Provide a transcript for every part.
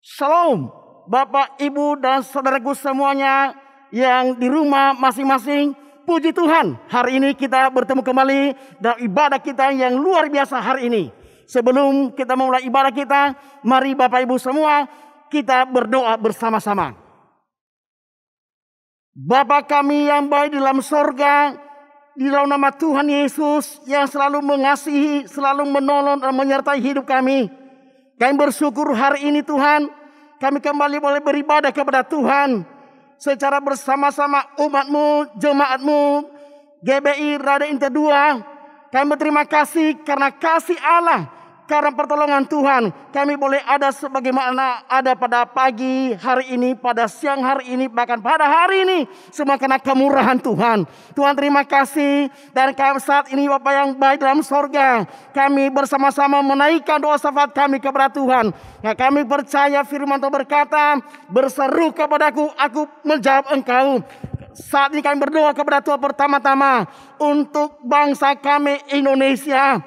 Shalom, Bapak, Ibu, dan saudaraku semuanya yang di rumah masing-masing. Puji Tuhan, hari ini kita bertemu kembali dalam ibadah kita yang luar biasa hari ini. Sebelum kita memulai ibadah kita, mari Bapak Ibu semua kita berdoa bersama-sama. Bapa kami yang baik di dalam sorga, di dalam nama Tuhan Yesus yang selalu mengasihi, selalu menolong dan menyertai hidup kami. Kami bersyukur hari ini Tuhan, kami kembali boleh beribadah kepada Tuhan secara bersama-sama umat-Mu, jemaat-Mu, GBI Rada Inti 2. Kami berterima kasih karena kasih Allah, karena pertolongan Tuhan. Kami boleh ada sebagaimana ada pada pagi hari ini, pada siang hari ini, bahkan pada hari ini. Semua karena kemurahan Tuhan. Tuhan terima kasih. Dan kami saat ini Bapa yang baik dalam sorga, kami bersama-sama menaikkan doa syafaat kami kepada Tuhan. Nah, kami percaya firman Tuhan berkata, berseru kepadaku, aku menjawab engkau. Saat ini kami berdoa kepada Tuhan pertama-tama untuk bangsa kami Indonesia.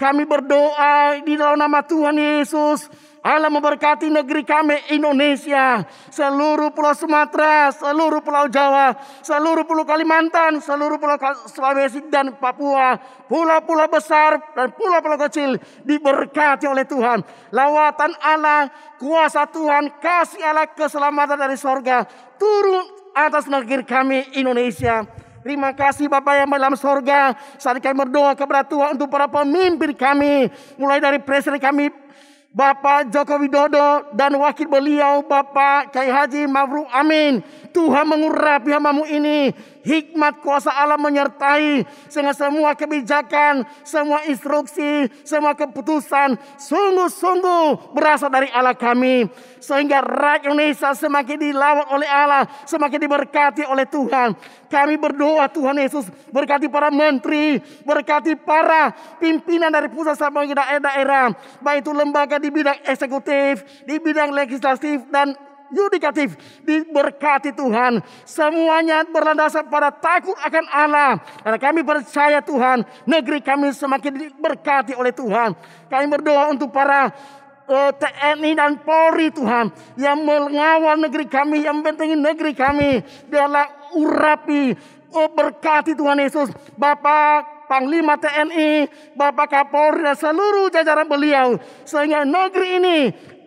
Kami berdoa di dalam nama Tuhan Yesus. Allah memberkati negeri kami Indonesia. Seluruh pulau Sumatera, seluruh pulau Jawa, seluruh pulau Kalimantan, seluruh pulau Sulawesi dan Papua. Pulau-pulau besar dan pulau-pulau kecil diberkati oleh Tuhan. Lawatan Allah, kuasa Tuhan, kasih Allah, keselamatan dari sorga turun atas negeri kami Indonesia. Terima kasih Bapak yang dalam sorga. Saat kami berdoa kepada Tuhan untuk para pemimpin kami. Mulai dari presiden kami Bapak Joko Widodo dan wakil beliau Bapak Kiai Haji Ma'ruf Amin. Tuhan mengurapi hamba-Mu ini. Hikmat kuasa Allah menyertai. Sehingga semua kebijakan, semua instruksi, semua keputusan sungguh-sungguh berasal dari Allah kami. Sehingga rakyat Indonesia semakin dilawat oleh Allah, semakin diberkati oleh Tuhan. Kami berdoa Tuhan Yesus berkati para menteri, berkati para pimpinan dari pusat sampai daerah-daerah. Baik itu lembaga di bidang eksekutif, di bidang legislatif dan yudikatif, diberkati Tuhan. Semuanya berlandaskan pada takut akan Allah. Karena kami percaya Tuhan, negeri kami semakin diberkati oleh Tuhan. Kami berdoa untuk para TNI dan Polri Tuhan, yang mengawal negeri kami, yang membentengi negeri kami. Biarlah urapi, berkati Tuhan Yesus. Bapak Panglima TNI, Bapak Kapolri dan seluruh jajaran beliau. Sehingga negeri ini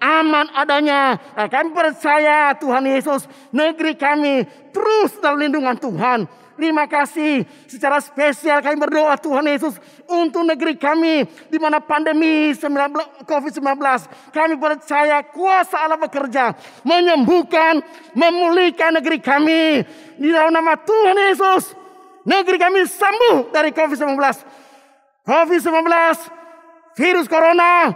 aman adanya. Nah, kami percaya Tuhan Yesus, negeri kami terus dalam lindungan Tuhan. Terima kasih. Secara spesial kami berdoa Tuhan Yesus untuk negeri kami di mana pandemi COVID-19. Kami percaya kuasa Allah bekerja menyembuhkan, memulihkan negeri kami. Di dalam nama Tuhan Yesus, negeri kami sembuh dari COVID-19. COVID-19, virus corona,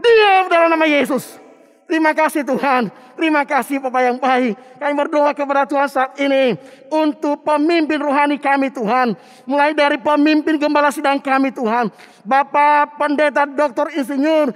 diam dalam nama Yesus. Terima kasih Tuhan. Terima kasih Bapak yang baik. Kami berdoa kepada Tuhan saat ini untuk pemimpin rohani kami Tuhan. Mulai dari pemimpin gembala sidang kami Tuhan. Bapak Pendeta Dr. Insinyur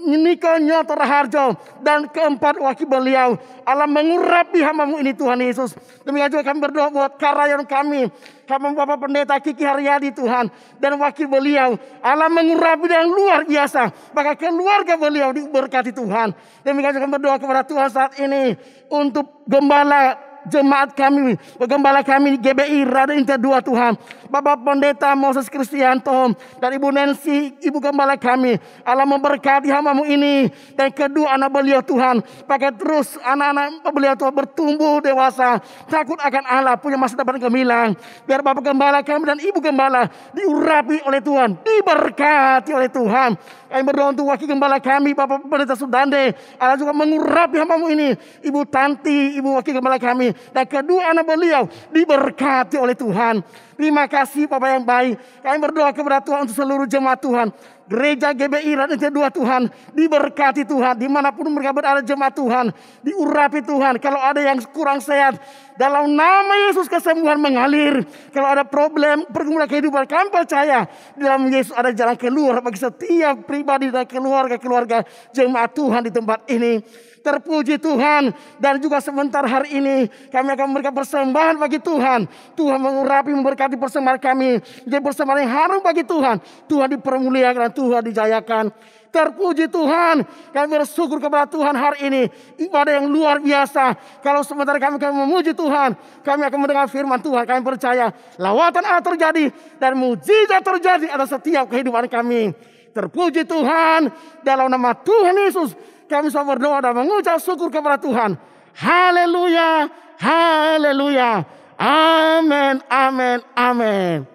Niko Nyoto Raharjo dan keempat wakil beliau. Allah mengurapi hamba-Mu ini Tuhan Yesus. Demikian juga kami berdoa buat karyawan kami. Kami Bapak Pendeta Kiki Haryadi Tuhan dan wakil beliau. Allah mengurapi dengan luar biasa. Maka keluarga beliau diberkati Tuhan. Demikian juga kami berdoa kepada Tuhan saat ini untuk gembala jemaat kami, gembala kami GBI Rada Inti 2 Tuhan. Bapak Pendeta Moses Kristianto dan Ibu Nancy, Ibu gembala kami. Allah memberkati hamba-Mu ini dan kedua anak beliau Tuhan. Pakai terus anak-anak beliau Tuhan bertumbuh dewasa, takut akan Allah, punya masa depan gemilang. Biar Bapak gembala kami dan Ibu gembala diurapi oleh Tuhan, diberkati oleh Tuhan. Kami berdoa untuk wakil gembala kami Bapak Pendeta Sudande. Allah juga mengurapi hamba-Mu ini, Ibu Tanti, Ibu wakil gembala kami. Dan kedua anak beliau diberkati oleh Tuhan. Terima kasih Bapak yang baik. Kami berdoa kepada Tuhan untuk seluruh jemaat Tuhan. Gereja GBI Rada Inti 2 Tuhan, diberkati Tuhan. Dimanapun mereka berada jemaat Tuhan, diurapi Tuhan. Kalau ada yang kurang sehat, dalam nama Yesus kesembuhan mengalir. Kalau ada problem pergumulan kehidupan, kami percaya di dalam Yesus ada jalan keluar bagi setiap pribadi dan keluarga-keluarga jemaat Tuhan di tempat ini. Terpuji Tuhan. Dan juga sebentar hari ini kami akan memberikan persembahan bagi Tuhan. Tuhan mengurapi, memberkati persembahan kami. Jadi persembahan yang harum bagi Tuhan. Tuhan dipermuliakan, Tuhan dijayakan. Terpuji Tuhan, kami bersyukur kepada Tuhan hari ini. Ibadah yang luar biasa. Kalau sementara kami memuji Tuhan, kami akan mendengar firman Tuhan. Kami percaya lawatan Allah terjadi dan mujizat terjadi atas setiap kehidupan kami. Terpuji Tuhan, dalam nama Tuhan Yesus kami semua berdoa dan mengucap syukur kepada Tuhan. Haleluya, haleluya, amin, amin, amin.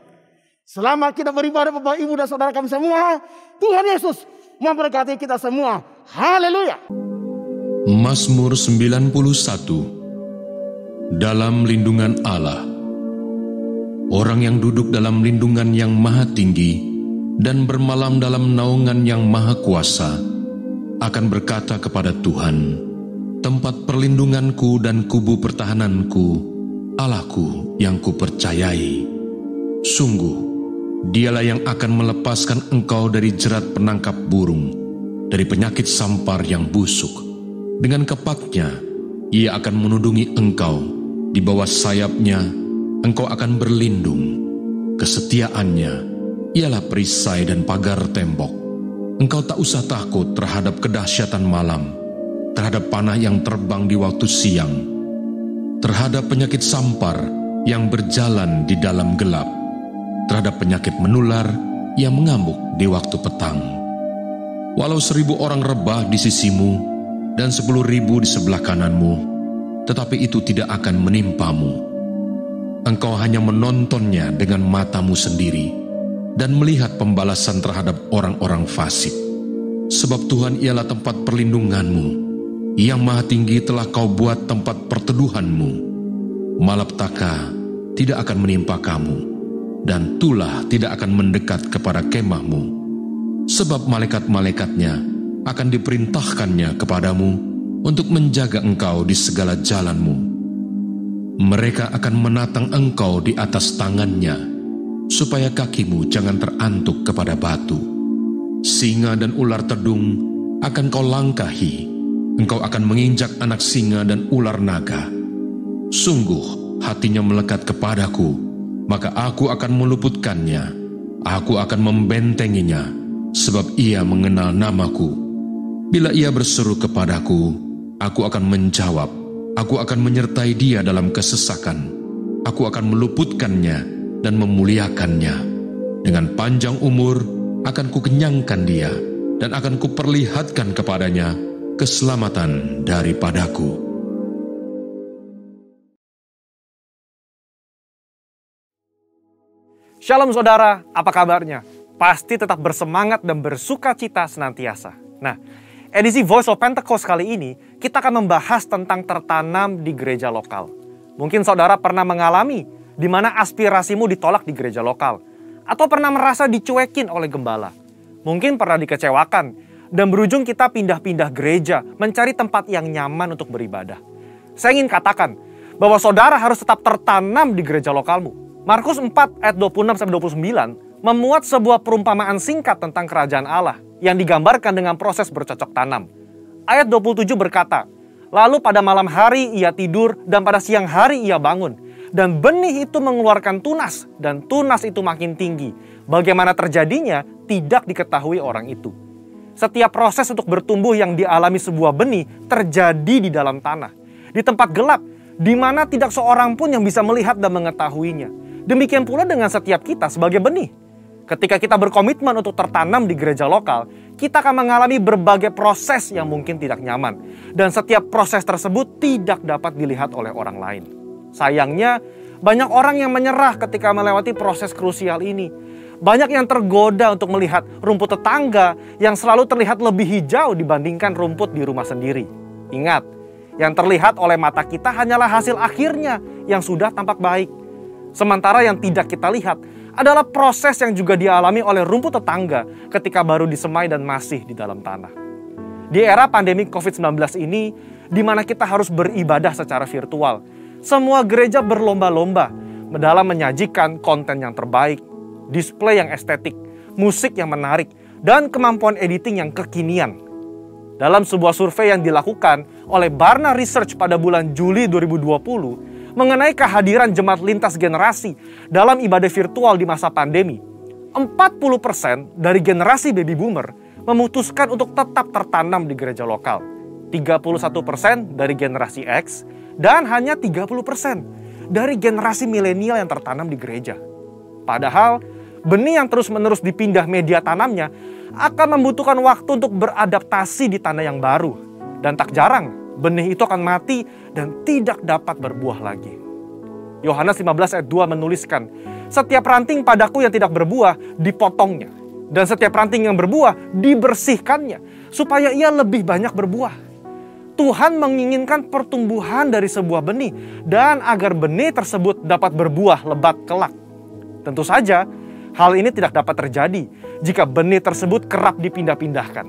Selama kita beribadah Bapak Ibu dan saudara kami semua, Tuhan Yesus memberkati kita semua. Haleluya. Mazmur 91. Dalam lindungan Allah. Orang yang duduk dalam lindungan yang maha tinggi dan bermalam dalam naungan yang maha kuasa akan berkata kepada Tuhan, tempat perlindunganku dan kubu pertahananku, Allahku yang kupercayai. Sungguh, Dialah yang akan melepaskan engkau dari jerat penangkap burung, dari penyakit sampar yang busuk. Dengan kepaknya, Ia akan menudungi engkau. Di bawah sayapnya, engkau akan berlindung. Kesetiaannya ialah perisai dan pagar tembok. Engkau tak usah takut terhadap kedahsyatan malam, terhadap panah yang terbang di waktu siang, terhadap penyakit sampar yang berjalan di dalam gelap, terhadap penyakit menular yang mengamuk di waktu petang. Walau 1000 orang rebah di sisimu dan 10.000 di sebelah kananmu, tetapi itu tidak akan menimpamu. Engkau hanya menontonnya dengan matamu sendiri dan melihat pembalasan terhadap orang-orang fasik. Sebab Tuhan ialah tempat perlindunganmu, yang maha tinggi telah kau buat tempat perteduhanmu. Malapetaka tidak akan menimpa kamu, dan tulah tidak akan mendekat kepada kemahmu, sebab malaikat-malaikatnya akan diperintahkannya kepadamu untuk menjaga engkau di segala jalanmu. Mereka akan menatang engkau di atas tangannya, supaya kakimu jangan terantuk kepada batu. Singa dan ular tedung akan kau langkahi, engkau akan menginjak anak singa dan ular naga. Sungguh hatinya melekat kepadaku, maka aku akan meluputkannya, aku akan membentenginya, sebab ia mengenal namaku. Bila ia berseru kepadaku, aku akan menjawab, aku akan menyertai dia dalam kesesakan, aku akan meluputkannya dan memuliakannya. Dengan panjang umur akan kukenyangkan dia, dan akan kuperlihatkan kepadanya keselamatan daripadaku. Shalom saudara, apa kabarnya? Pasti tetap bersemangat dan bersuka cita senantiasa. Nah, edisi Voice of Pentecost kali ini, kita akan membahas tentang tertanam di gereja lokal. Mungkin saudara pernah mengalami di mana aspirasimu ditolak di gereja lokal, atau pernah merasa dicuekin oleh gembala. Mungkin pernah dikecewakan, dan berujung kita pindah-pindah gereja, mencari tempat yang nyaman untuk beribadah. Saya ingin katakan, bahwa saudara harus tetap tertanam di gereja lokalmu. Markus 4 ayat 26-29 memuat sebuah perumpamaan singkat tentang kerajaan Allah yang digambarkan dengan proses bercocok tanam. Ayat 27 berkata, lalu pada malam hari ia tidur dan pada siang hari ia bangun. Dan benih itu mengeluarkan tunas dan tunas itu makin tinggi. Bagaimana terjadinya tidak diketahui orang itu. Setiap proses untuk bertumbuh yang dialami sebuah benih terjadi di dalam tanah. Di tempat gelap, di mana tidak seorang pun yang bisa melihat dan mengetahuinya. Demikian pula dengan setiap kita sebagai benih. Ketika kita berkomitmen untuk tertanam di gereja lokal, kita akan mengalami berbagai proses yang mungkin tidak nyaman. Dan setiap proses tersebut tidak dapat dilihat oleh orang lain. Sayangnya, banyak orang yang menyerah ketika melewati proses krusial ini. Banyak yang tergoda untuk melihat rumput tetangga yang selalu terlihat lebih hijau dibandingkan rumput di rumah sendiri. Ingat, yang terlihat oleh mata kita hanyalah hasil akhirnya yang sudah tampak baik. Sementara yang tidak kita lihat adalah proses yang juga dialami oleh rumput tetangga ketika baru disemai dan masih di dalam tanah. Di era pandemi COVID-19 ini, di mana kita harus beribadah secara virtual, semua gereja berlomba-lomba dalam menyajikan konten yang terbaik, display yang estetik, musik yang menarik, dan kemampuan editing yang kekinian. Dalam sebuah survei yang dilakukan oleh Barna Research pada bulan Juli 2020, mengenai kehadiran jemaat lintas generasi dalam ibadah virtual di masa pandemi, 40% dari generasi baby boomer memutuskan untuk tetap tertanam di gereja lokal. 31% dari generasi X dan hanya 30% dari generasi milenial yang tertanam di gereja. Padahal benih yang terus-menerus dipindah media tanamnya akan membutuhkan waktu untuk beradaptasi di tanah yang baru. Dan tak jarang benih itu akan mati dan tidak dapat berbuah lagi. Yohanes 15 ayat 2 menuliskan, setiap ranting padaku yang tidak berbuah dipotongnya. Dan setiap ranting yang berbuah dibersihkannya supaya ia lebih banyak berbuah. Tuhan menginginkan pertumbuhan dari sebuah benih dan agar benih tersebut dapat berbuah lebat kelak. Tentu saja hal ini tidak dapat terjadi jika benih tersebut kerap dipindah-pindahkan.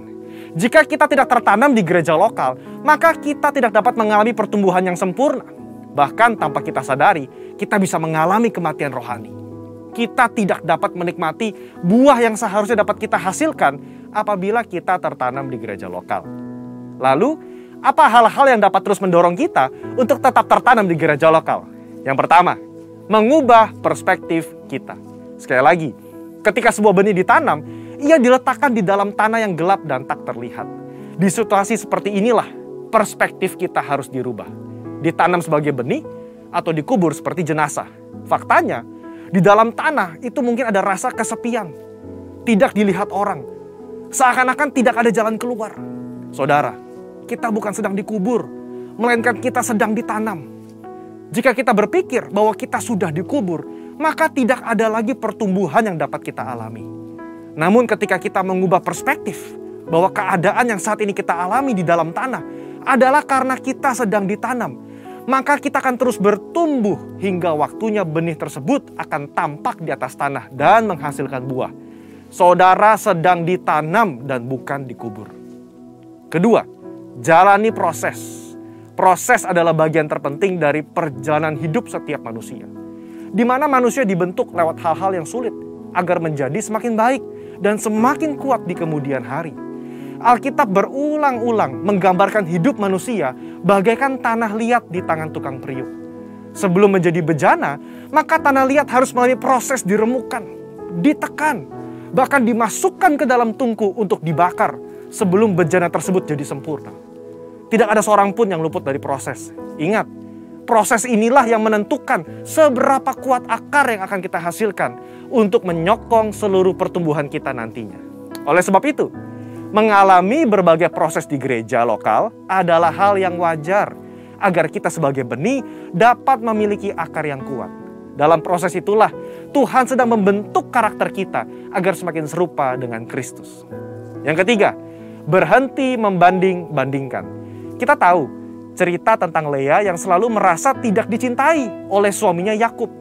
Jika kita tidak tertanam di gereja lokal, maka kita tidak dapat mengalami pertumbuhan yang sempurna. Bahkan tanpa kita sadari, kita bisa mengalami kematian rohani. Kita tidak dapat menikmati buah yang seharusnya dapat kita hasilkan apabila kita tertanam di gereja lokal. Lalu, apa hal-hal yang dapat terus mendorong kita untuk tetap tertanam di gereja lokal? Yang pertama, mengubah perspektif kita. Sekali lagi, ketika sebuah benih ditanam, ia diletakkan di dalam tanah yang gelap dan tak terlihat. Di situasi seperti inilah, perspektif kita harus dirubah. Ditanam sebagai benih atau dikubur seperti jenazah. Faktanya, di dalam tanah itu mungkin ada rasa kesepian. Tidak dilihat orang. Seakan-akan tidak ada jalan keluar. Saudara, kita bukan sedang dikubur, melainkan kita sedang ditanam. Jika kita berpikir bahwa kita sudah dikubur, maka tidak ada lagi pertumbuhan yang dapat kita alami. Namun ketika kita mengubah perspektif bahwa keadaan yang saat ini kita alami di dalam tanah adalah karena kita sedang ditanam, maka kita akan terus bertumbuh hingga waktunya benih tersebut akan tampak di atas tanah dan menghasilkan buah. Saudara sedang ditanam dan bukan dikubur. Kedua, jalani proses. Proses adalah bagian terpenting dari perjalanan hidup setiap manusia. Di mana manusia dibentuk lewat hal-hal yang sulit agar menjadi semakin baik dan semakin kuat di kemudian hari. Alkitab berulang-ulang menggambarkan hidup manusia bagaikan tanah liat di tangan tukang periuk. Sebelum menjadi bejana, maka tanah liat harus melalui proses diremukan, ditekan, bahkan dimasukkan ke dalam tungku untuk dibakar sebelum bejana tersebut jadi sempurna. Tidak ada seorang pun yang luput dari proses. Ingat, proses inilah yang menentukan seberapa kuat akar yang akan kita hasilkan untuk menyokong seluruh pertumbuhan kita nantinya. Oleh sebab itu, mengalami berbagai proses di gereja lokal adalah hal yang wajar agar kita sebagai benih dapat memiliki akar yang kuat. Dalam proses itulah Tuhan sedang membentuk karakter kita agar semakin serupa dengan Kristus. Yang ketiga, berhenti membanding-bandingkan. Kita tahu cerita tentang Lea yang selalu merasa tidak dicintai oleh suaminya Yakub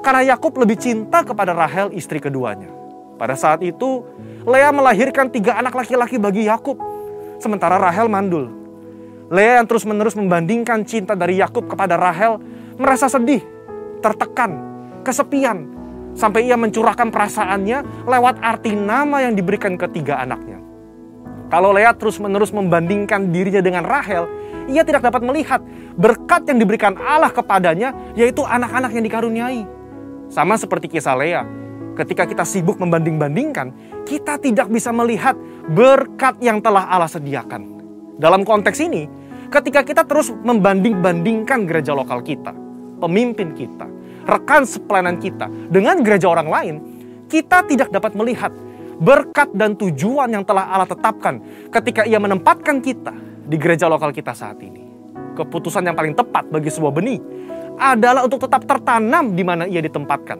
karena Yakub lebih cinta kepada Rahel, istri keduanya. Pada saat itu, Lea melahirkan 3 anak laki-laki bagi Yakub, sementara Rahel mandul. Lea yang terus-menerus membandingkan cinta dari Yakub kepada Rahel merasa sedih, tertekan, kesepian, sampai ia mencurahkan perasaannya lewat arti nama yang diberikan ketiga anaknya. Kalau Lea terus-menerus membandingkan dirinya dengan Rahel, ia tidak dapat melihat berkat yang diberikan Allah kepadanya, yaitu anak-anak yang dikaruniai. Sama seperti kisah Lea, ketika kita sibuk membanding-bandingkan, kita tidak bisa melihat berkat yang telah Allah sediakan. Dalam konteks ini, ketika kita terus membanding-bandingkan gereja lokal kita, pemimpin kita, rekan sepelayanan kita dengan gereja orang lain, kita tidak dapat melihat berkat dan tujuan yang telah Allah tetapkan ketika ia menempatkan kita di gereja lokal kita saat ini. Keputusan yang paling tepat bagi sebuah benih adalah untuk tetap tertanam di mana ia ditempatkan.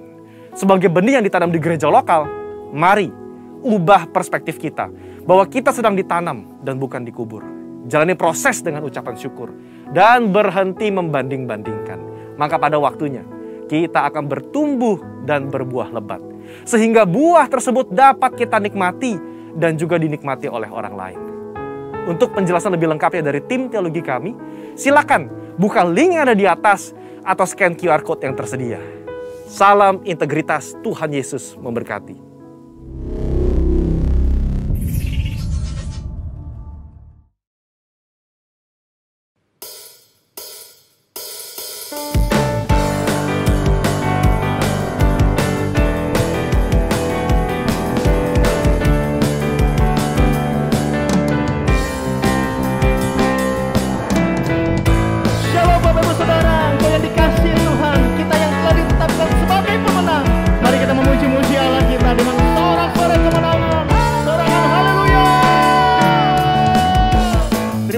Sebagai benih yang ditanam di gereja lokal, mari ubah perspektif kita bahwa kita sedang ditanam dan bukan dikubur. Jalani proses dengan ucapan syukur dan berhenti membanding-bandingkan. Maka pada waktunya kita akan bertumbuh dan berbuah lebat, sehingga buah tersebut dapat kita nikmati dan juga dinikmati oleh orang lain. Untuk penjelasan lebih lengkapnya dari tim teologi kami, silakan buka link yang ada di atas atau scan QR Code yang tersedia. Salam integritas, Tuhan Yesus memberkati.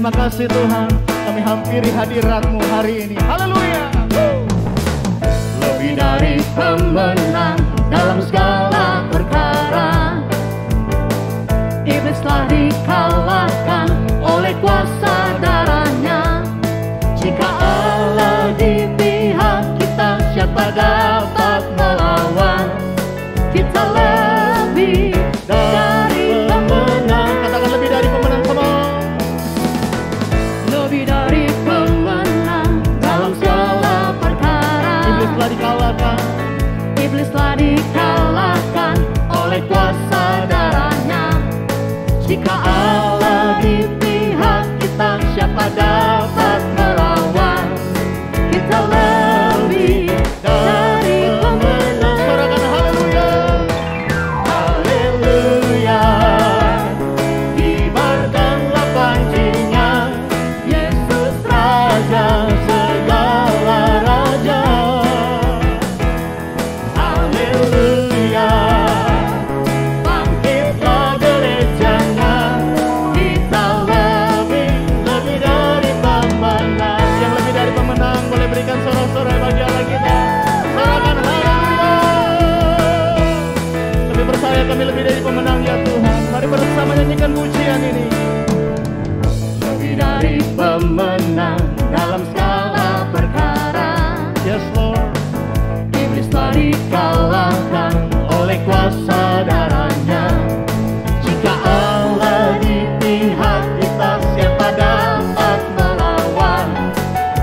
Terima kasih Tuhan, kami hampiri hadirat-Mu hari ini. Haleluya. Lebih dari pemenang dalam segala perkara, iblis telah dikalahkan oleh kuasa darahnya. Jika Allah di pihak kita, siapa dapat melawan? Kita lebih dari pemenang. Katakan lebih dari pemenang, come on. Lebih dari pemenang dalam segala perkara. Iblis telah dikalahkan. Iblis telah dikalahkan oleh kuasa darahnya. Jika Allah di pihak kita, siapa dapat melawan? Kita lebih dari pemenang. Sorakan haleluya. Haleluya. Kibarkanlah pancinya, Yesus Raja segala raja. Haleluya. Bangkitlah gerejanya, kita lebih dari pemenang. Yang lebih dari pemenang boleh berikan sorak-sorai bagi Allah kita. Sorakan haleluya. Kami percaya kami lebih dari pemenang ya Tuhan. Mari bersama nyanyikan pujian ini. Lebih dari pemenang dalam segala perkara. Yes Lord. Iblis telah dikalahkan oleh kuasa darahnya. Jika Allah di pihak kita, siapa dapat melawan?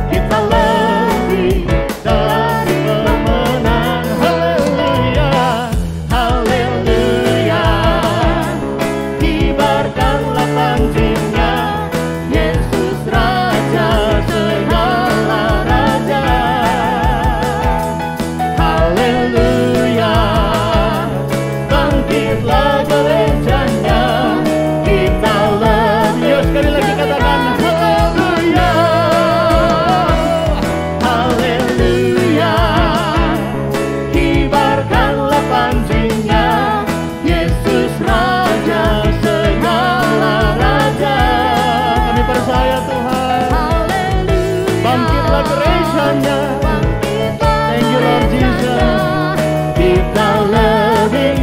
Kita lebih dari pemenang. Haleluya, haleluya. Kibarkanlah pancinya, Yesus Raja segala raja. Haleluya. Bangkitlah gerejanya, kita lebih. Yo sekali lagi katakan Haleluya, haleluya. Kibarkanlah pancinya, Yesus Raja segala raja. kami percaya Tuhan. Haleluya. Bangkitlah gerejanya. Thank you Lord Jesus. Kita lebih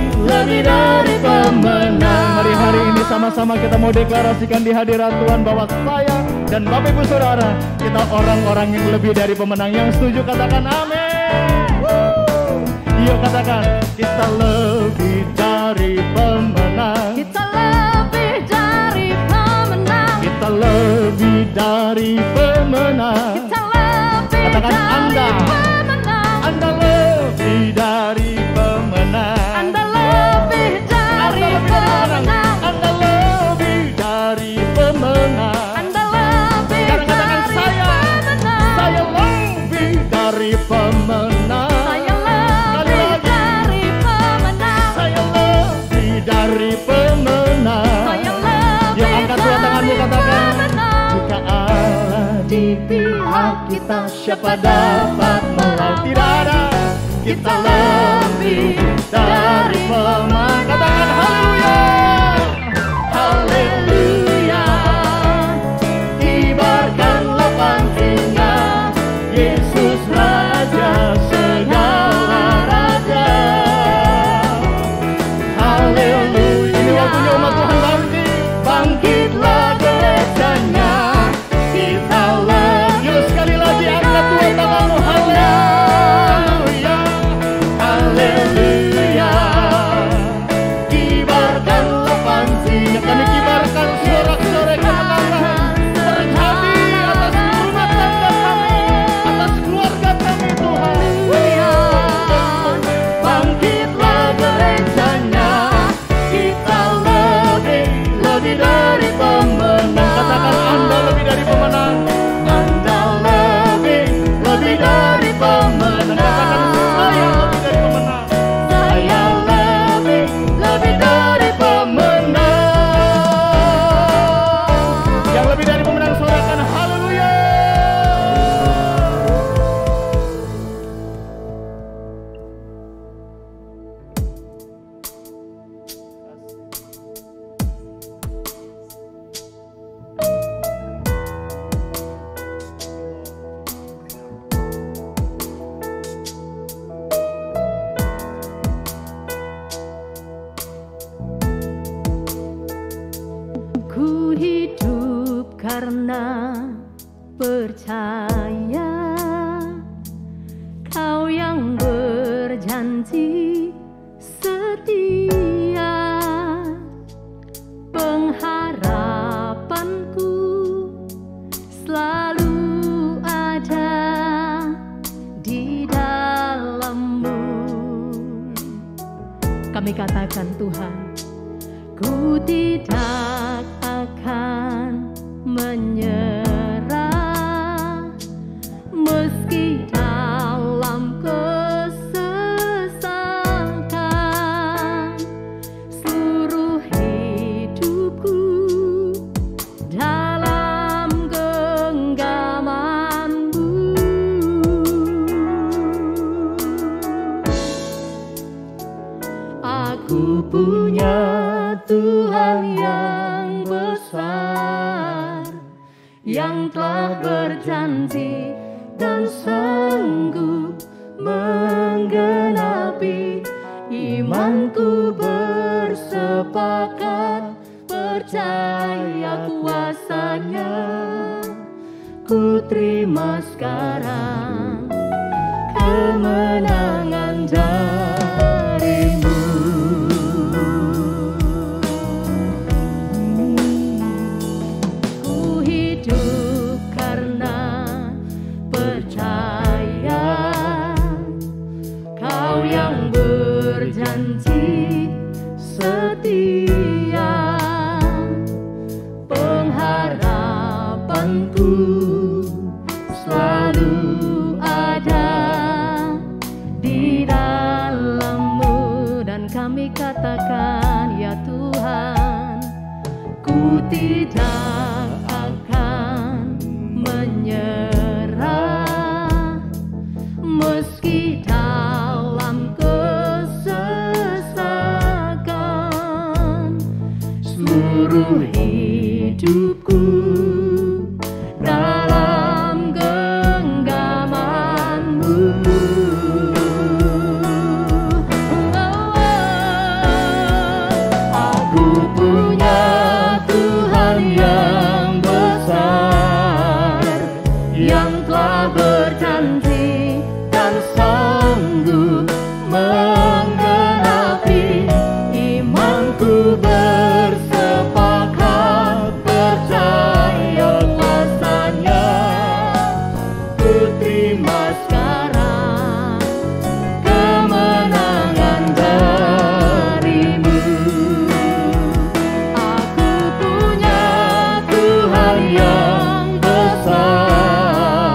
dari pemenang. Mari hari ini sama-sama kita mau deklarasikan di hadirat Tuhan bahwa saya dan Bapak Ibu Saudara, kita orang-orang yang lebih dari pemenang. Yang setuju katakan amin. Yuk katakan, kita lebih dari pemenang. Kita lebih dari pemenang. Kita lebih dari pemenang. Kita lebih Katakan dari Anda. pemenang. Anda lebih dari pemenang. Anda lebih dari pemenang. Anda lebih dari pemenang. Anda lebih Sekarang katakan dari saya. pemenang. Saya lebih dari pemenang. Saya Sekali lebih lagi. dari pemenang. Saya lebih dari pemenang. Saya lebih Yuk angkat dua tanganmu dari katakan. pemenang. Jika Allah di pihak kita, siapa dapat melawan? Tidak ada. Kita lebih dari pemenang. Katakan haleluya. Haleluya. Kibarkanlah pancinya, Yesus Raja segala raja. Haleluya. Ini waktunya umat Tuhan bangkit. Bangkitlah gerejanya, kita lebih. Yuk sekali lagi angkat dua tanganmu. Haleluya. Haleluya. Kibarkanlah percaya Kau yang berjanji setia, pengharapanku selalu ada di dalam-Mu. Kami katakan Tuhan, ku tidak akan menyerah meski dalam kesesakan. Seluruh hidupku dalam genggaman-Mu. Aku punya Tuhan yang besar, yang telah berjanji dan sanggup menggenapi. Imanku bersepakat percaya kuasa-Nya. Ku terima sekarang kemenangan dari-Mu. Janji setia, pengharapanku selalu ada di dalam-Mu. Dan kami katakan, ya Tuhan, ku tidak akan menyerah meski dalam seluruh hidupku dalam genggaman-Mu. Aku punya Tuhan yang besar, yang telah berjanji dan sanggup menggenapi. Imanku bersepakat percaya kuasa-Nya. Ku terima sekarang kemenangan dari-Mu. Aku punya Tuhan yang besar,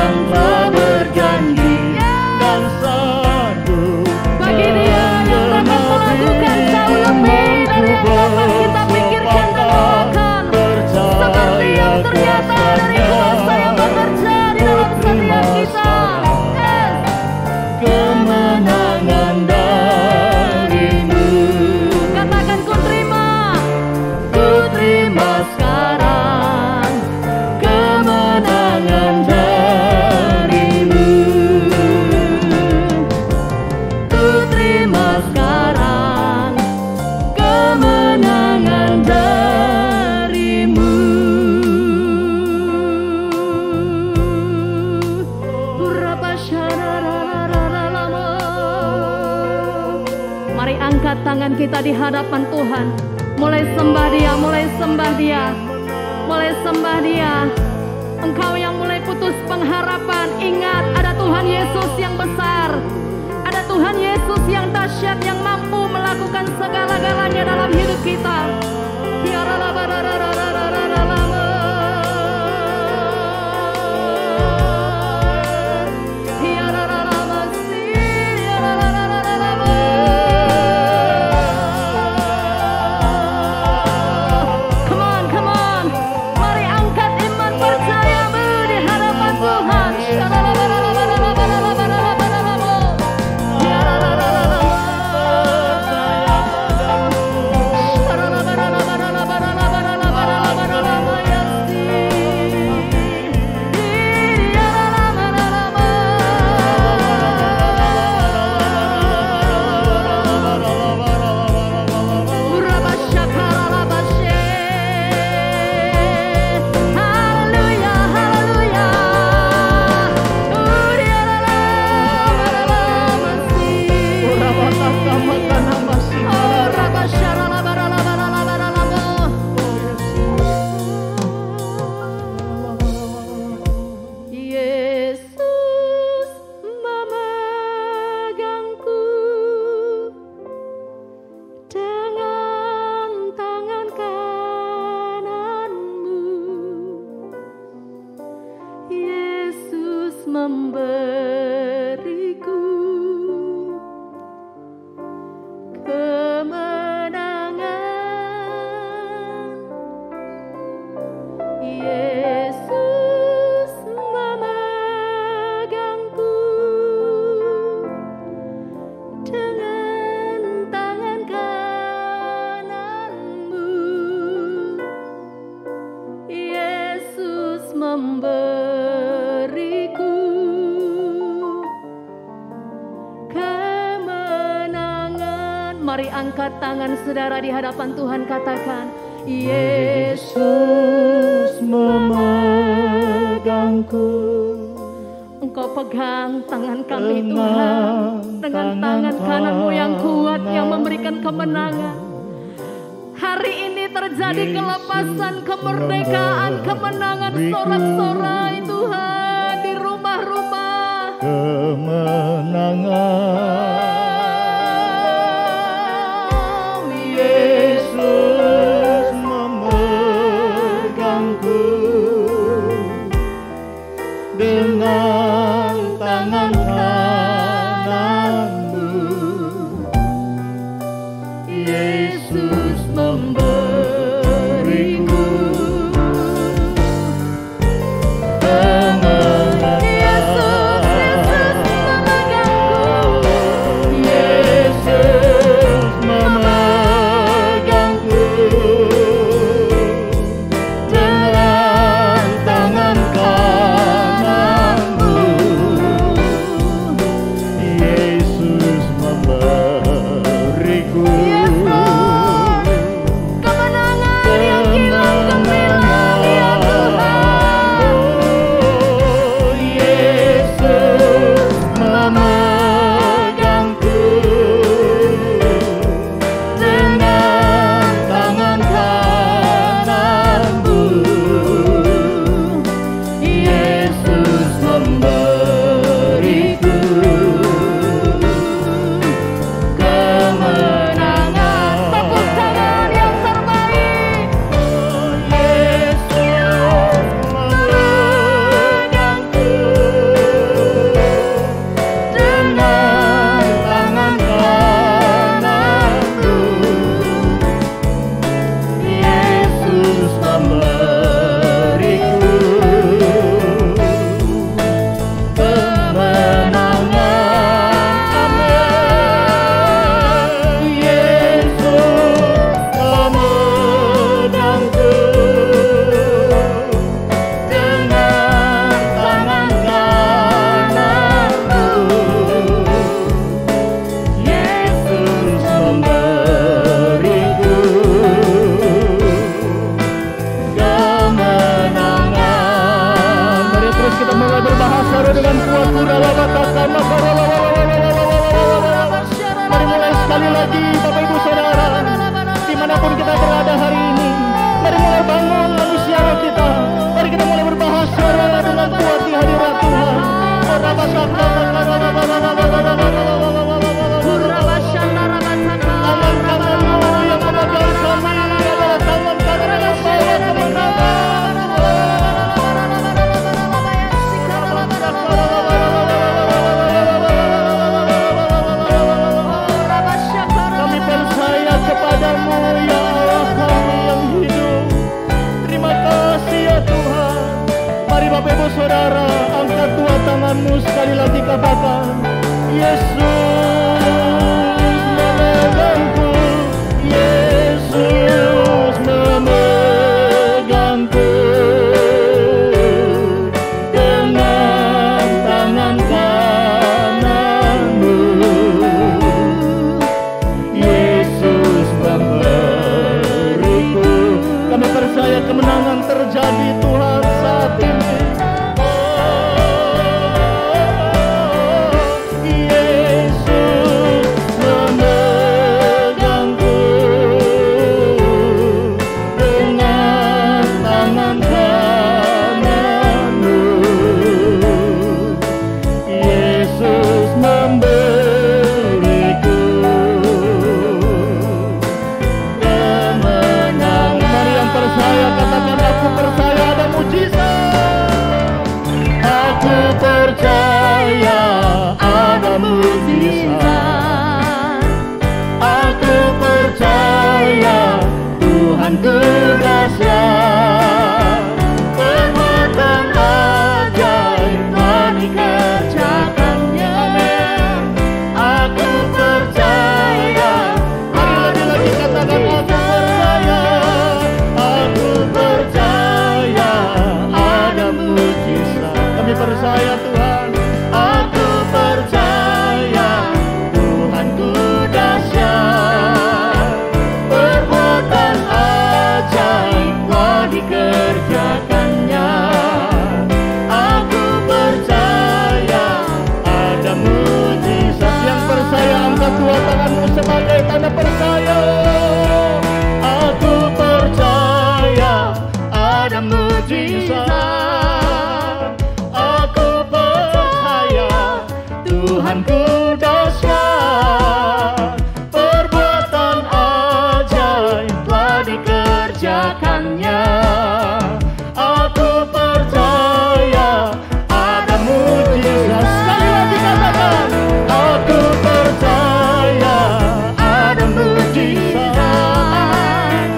yang telah berjanji dan sanggup Bagi Dia yang dapat melakukan jauh lebih dari yang dapat kita pikirkan dan doakan. Seperti yang ternyata dari kuasa yang bekerja di dalam setiap kita. Yes. kemenangan darimu. Katakan ku terima sekarang Kemenangan darimu. Ku terima sekarang kemenangan darimu. Mari angkat tangan kita di hadapan Tuhan. Mulai sembah Dia, mulai sembah Dia, mulai sembah Dia. Engkau yang mulai putus pengharapan, ingat ada Tuhan Yesus yang besar. Ada Tuhan Yesus yang dahsyat, yang mampu melakukan segala-galanya dalam hidup kita. Come on. Mari angkat iman percayamu di hadapan Tuhan. Yesus memegangku dengan tangan kananmu. Yesus memberiku kemenangan. Yesus memegangku dengan tangan kananmu. Yesus memberiku kemenangan. Mari angkat tangan saudara di hadapan Tuhan, katakan Yesus memegangku Engkau pegang tangan kami Tuhan dengan tangan kananmu yang kuat yang memberikan kemenangan. Hari ini terjadi kelepasan, kemerdekaan, kemenangan sorak-sorai Tuhan di rumah-rumah. kemenangan. Yesus memegangku dengan tangan kananmu. Yesus memberiku kemenangan. Yesus memegangku Mari mulai sekali lagi Bapak Ibu Saudara, dimanapun kita berada hari ini, mari mulai bangun manusia kita. Mari kita mulai berbahasa dengan kuat di hadirat Tuhan. Tangan-tangan-Mu yang memegang kami adalah tangan-tangan yang bawa kemenangan. Kami percaya kepadamu ya Allah kami yang hidup. Terima kasih ya Tuhan. Mari Bapak Ibu Saudara, angkat dua tanganmu sekali lagi katakan, Yesus memegangku, Yesus memegangku dengan tangan kananmu. Yesus memberiku. Kami percaya kemenangan terjadi Tuhan saat ini. Percaya Tuhan, aku percaya Tuhanku dahsyat, perbuatan ajaib telah dikerjakannya. Aku percaya ada mujizat. Yang percaya angkat dua tanganmu sebagai tanda percaya. Aku percaya ada mujizat. Tuhanku dahsyat, perbuatan ajaib telah dikerjakannya. Aku percaya ada mujizat. Sekali lagi katakan, aku percaya ada mujizat.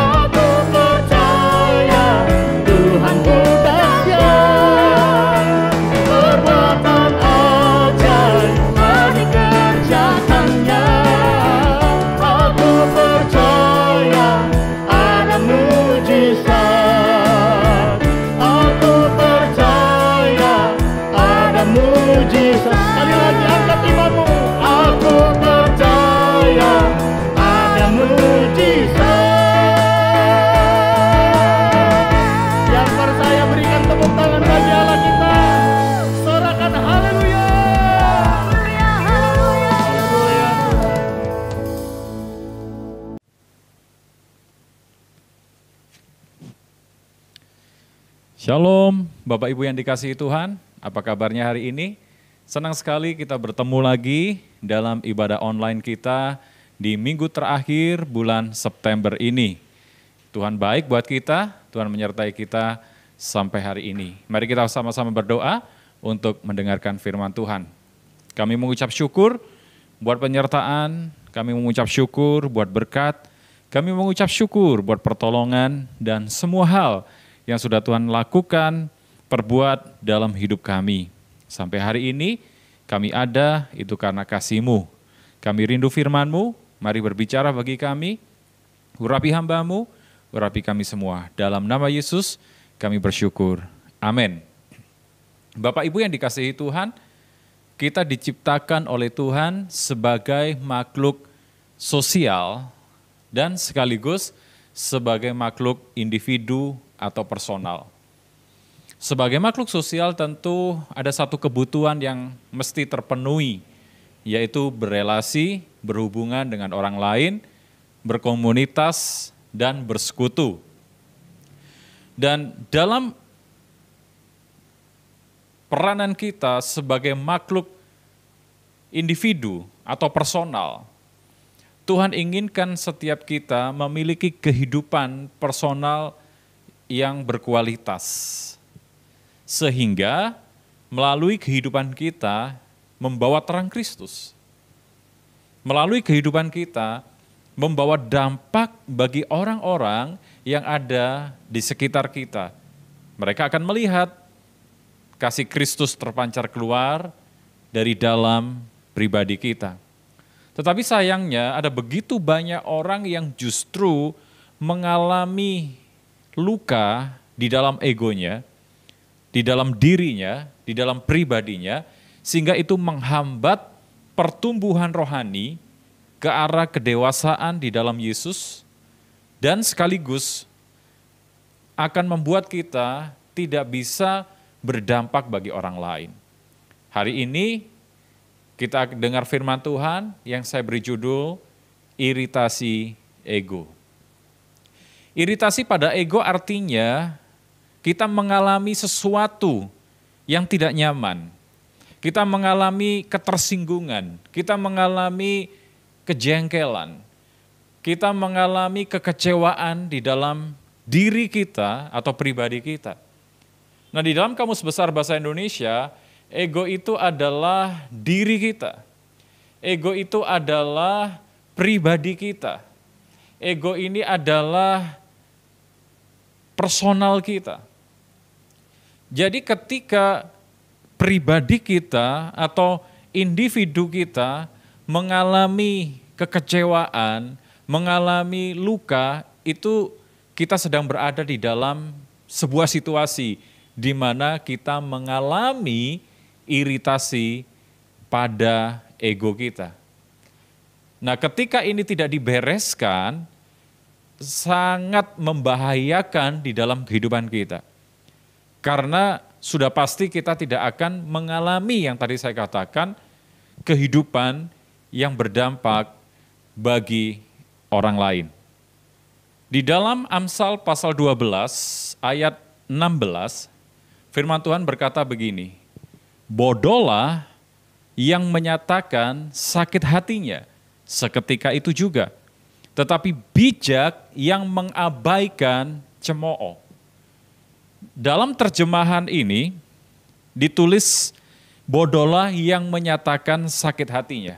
Aku percaya Tuhanku dahsyat, perbuatan dikerjakannya. Aku percaya ada mujizat. Aku percaya ada mujizat. Sekali lagi angkat imanmu. Aku percaya ada mujizat. Yang percaya berikan tepuk tangan bagi Allah kita. Sorakan haleluya. Shalom, Bapak Ibu yang dikasihi Tuhan, apa kabarnya hari ini? Senang sekali kita bertemu lagi dalam ibadah online kita di minggu terakhir bulan September ini. Tuhan baik buat kita, Tuhan menyertai kita sampai hari ini. Mari kita sama-sama berdoa untuk mendengarkan firman Tuhan. Kami mengucap syukur buat penyertaan, kami mengucap syukur buat berkat, kami mengucap syukur buat pertolongan dan semua hal yang sudah Tuhan lakukan, perbuat dalam hidup kami. Sampai hari ini kami ada itu karena kasih-Mu. Kami rindu firman-Mu, mari berbicara bagi kami, urapi hamba-Mu, urapi kami semua. Dalam nama Yesus kami bersyukur. Amin. Bapak Ibu yang dikasihi Tuhan, kita diciptakan oleh Tuhan sebagai makhluk sosial dan sekaligus sebagai makhluk individu atau personal. Sebagai makhluk sosial tentu ada satu kebutuhan yang mesti terpenuhi, yaitu berelasi, berhubungan dengan orang lain, berkomunitas, dan bersekutu. Dan dalam peranan kita sebagai makhluk individu atau personal, Tuhan inginkan setiap kita memiliki kehidupan personal yang berkualitas. Sehingga melalui kehidupan kita membawa terang Kristus. Melalui kehidupan kita membawa dampak bagi orang-orang yang ada di sekitar kita. Mereka akan melihat kasih Kristus terpancar keluar dari dalam pribadi kita. Tetapi sayangnya ada begitu banyak orang yang justru mengalami luka di dalam egonya, di dalam dirinya, di dalam pribadinya, sehingga itu menghambat pertumbuhan rohani ke arah kedewasaan di dalam Yesus, dan sekaligus akan membuat kita tidak bisa berdampak bagi orang lain. Hari ini kita dengar firman Tuhan yang saya beri judul, iritasi ego. Iritasi pada ego artinya kita mengalami sesuatu yang tidak nyaman. Kita mengalami ketersinggungan, kita mengalami kejengkelan, kita mengalami kekecewaan di dalam diri kita atau pribadi kita. Nah, di dalam Kamus Besar Bahasa Indonesia, ego itu adalah diri kita. Ego itu adalah pribadi kita. Ego ini adalah personal kita. Jadi ketika pribadi kita atau individu kita mengalami kekecewaan, mengalami luka, itu kita sedang berada di dalam sebuah situasi di mana kita mengalami iritasi pada ego kita. Nah, ketika ini tidak dibereskan, sangat membahayakan di dalam kehidupan kita. Karena sudah pasti kita tidak akan mengalami yang tadi saya katakan, kehidupan yang berdampak bagi orang lain. Di dalam Amsal pasal 12 ayat 16, firman Tuhan berkata begini, bodohlah yang menyatakan sakit hatinya, seketika itu juga. Tetapi bijak yang mengabaikan cemooh. Dalam terjemahan ini ditulis bodohlah yang menyatakan sakit hatinya.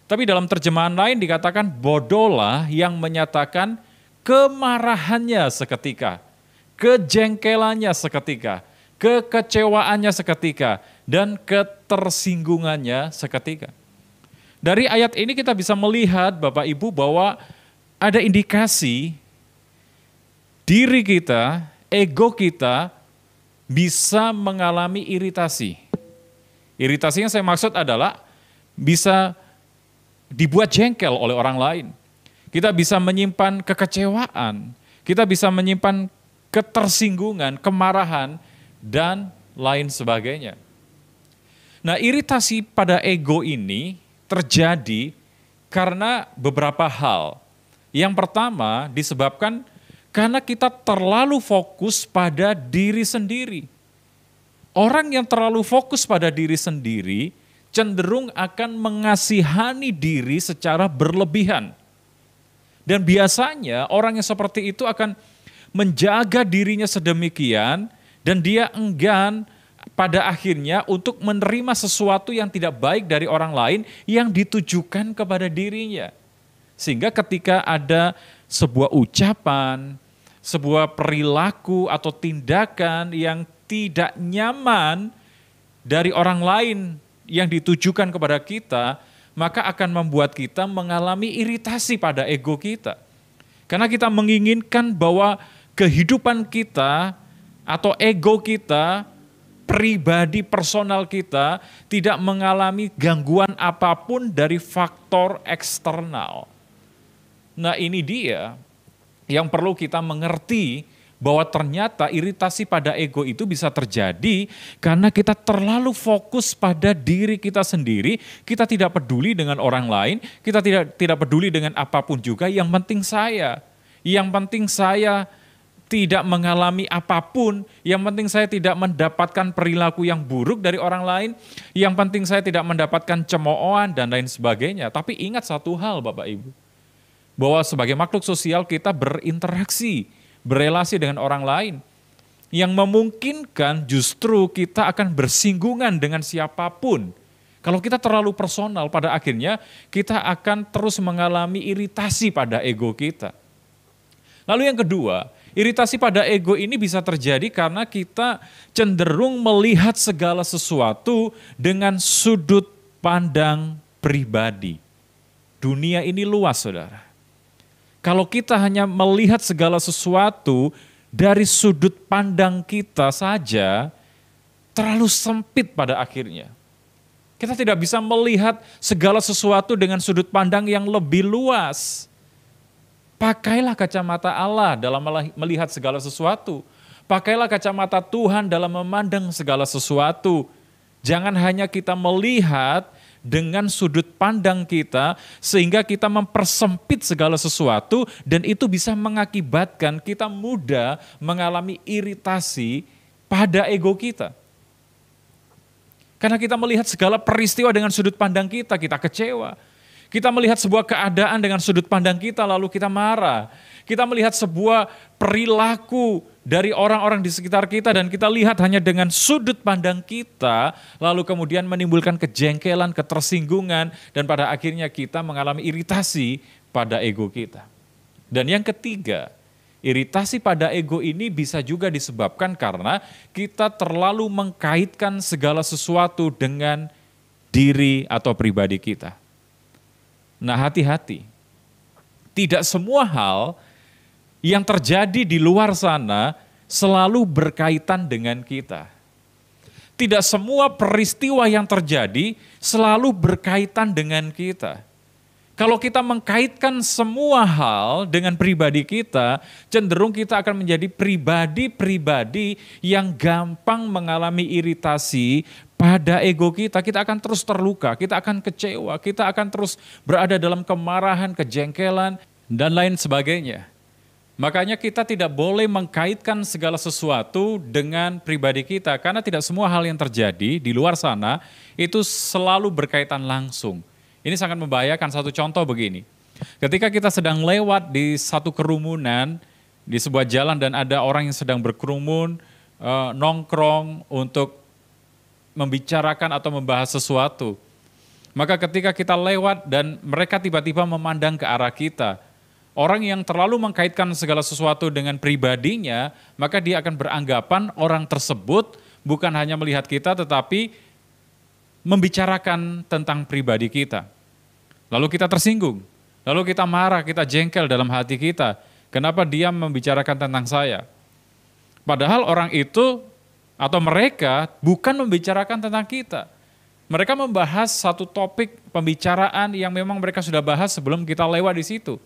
Tapi dalam terjemahan lain dikatakan bodohlah yang menyatakan kemarahannya seketika, kejengkelannya seketika, kekecewaannya seketika, dan ketersinggungannya seketika. Dari ayat ini kita bisa melihat Bapak Ibu bahwa ada indikasi diri kita, ego kita bisa mengalami iritasi. Iritasi yang saya maksud adalah bisa dibuat jengkel oleh orang lain. Kita bisa menyimpan kekecewaan, kita bisa menyimpan ketersinggungan, kemarahan, dan lain sebagainya. Nah, iritasi pada ego ini terjadi karena beberapa hal. Yang pertama disebabkan karena kita terlalu fokus pada diri sendiri. Orang yang terlalu fokus pada diri sendiri cenderung akan mengasihani diri secara berlebihan. Dan biasanya orang yang seperti itu akan menjaga dirinya sedemikian dan dia enggan pada akhirnya untuk menerima sesuatu yang tidak baik dari orang lain yang ditujukan kepada dirinya. Sehingga ketika ada sebuah ucapan, sebuah perilaku atau tindakan yang tidak nyaman dari orang lain yang ditujukan kepada kita, maka akan membuat kita mengalami iritasi pada ego kita. Karena kita menginginkan bahwa kehidupan kita atau ego kita, pribadi personal kita tidak mengalami gangguan apapun dari faktor eksternal. Nah, ini dia yang perlu kita mengerti bahwa ternyata iritasi pada ego itu bisa terjadi karena kita terlalu fokus pada diri kita sendiri, kita tidak peduli dengan orang lain, kita tidak peduli dengan apapun juga, yang penting saya tidak mengalami apapun, yang penting saya tidak mendapatkan perilaku yang buruk dari orang lain, yang penting saya tidak mendapatkan cemoohan dan lain sebagainya. Tapi ingat satu hal Bapak Ibu, bahwa sebagai makhluk sosial kita berinteraksi, berelasi dengan orang lain, yang memungkinkan justru kita akan bersinggungan dengan siapapun. Kalau kita terlalu personal, pada akhirnya kita akan terus mengalami iritasi pada ego kita. Lalu yang kedua, iritasi pada ego ini bisa terjadi karena kita cenderung melihat segala sesuatu dengan sudut pandang pribadi. Dunia ini luas, saudara. Kalau kita hanya melihat segala sesuatu dari sudut pandang kita saja, terlalu sempit pada akhirnya. Kita tidak bisa melihat segala sesuatu dengan sudut pandang yang lebih luas. Pakailah kacamata Allah dalam melihat segala sesuatu. Pakailah kacamata Tuhan dalam memandang segala sesuatu. Jangan hanya kita melihat dengan sudut pandang kita sehingga kita mempersempit segala sesuatu dan itu bisa mengakibatkan kita mudah mengalami iritasi pada ego kita. Karena kita melihat segala peristiwa dengan sudut pandang kita kecewa. Kita melihat sebuah keadaan dengan sudut pandang kita, lalu kita marah. Kita melihat sebuah perilaku dari orang-orang di sekitar kita dan kita lihat hanya dengan sudut pandang kita, lalu kemudian menimbulkan kejengkelan, ketersinggungan, dan pada akhirnya kita mengalami iritasi pada ego kita. Dan yang ketiga, iritasi pada ego ini bisa juga disebabkan karena kita terlalu mengkaitkan segala sesuatu dengan diri atau pribadi kita. Nah, hati-hati. Tidak semua hal yang terjadi di luar sana selalu berkaitan dengan kita. Tidak semua peristiwa yang terjadi selalu berkaitan dengan kita. Kalau kita mengkaitkan semua hal dengan pribadi kita, cenderung kita akan menjadi pribadi-pribadi yang gampang mengalami iritasi pada ego kita. Kita akan terus terluka, kita akan kecewa, kita akan terus berada dalam kemarahan, kejengkelan, dan lain sebagainya. Makanya kita tidak boleh mengkaitkan segala sesuatu dengan pribadi kita, karena tidak semua hal yang terjadi di luar sana itu selalu berkaitan langsung. Ini sangat membahayakan. Satu contoh begini, ketika kita sedang lewat di satu kerumunan, di sebuah jalan dan ada orang yang sedang berkerumun, nongkrong untuk membicarakan atau membahas sesuatu. Maka ketika kita lewat dan mereka tiba-tiba memandang ke arah kita, orang yang terlalu mengkaitkan segala sesuatu dengan pribadinya, maka dia akan beranggapan orang tersebut bukan hanya melihat kita tetapi membicarakan tentang pribadi kita. Lalu kita tersinggung, lalu kita marah, kita jengkel dalam hati kita. Kenapa dia membicarakan tentang saya? Padahal orang itu atau mereka bukan membicarakan tentang kita. Mereka membahas satu topik pembicaraan yang memang mereka sudah bahas sebelum kita lewat di situ.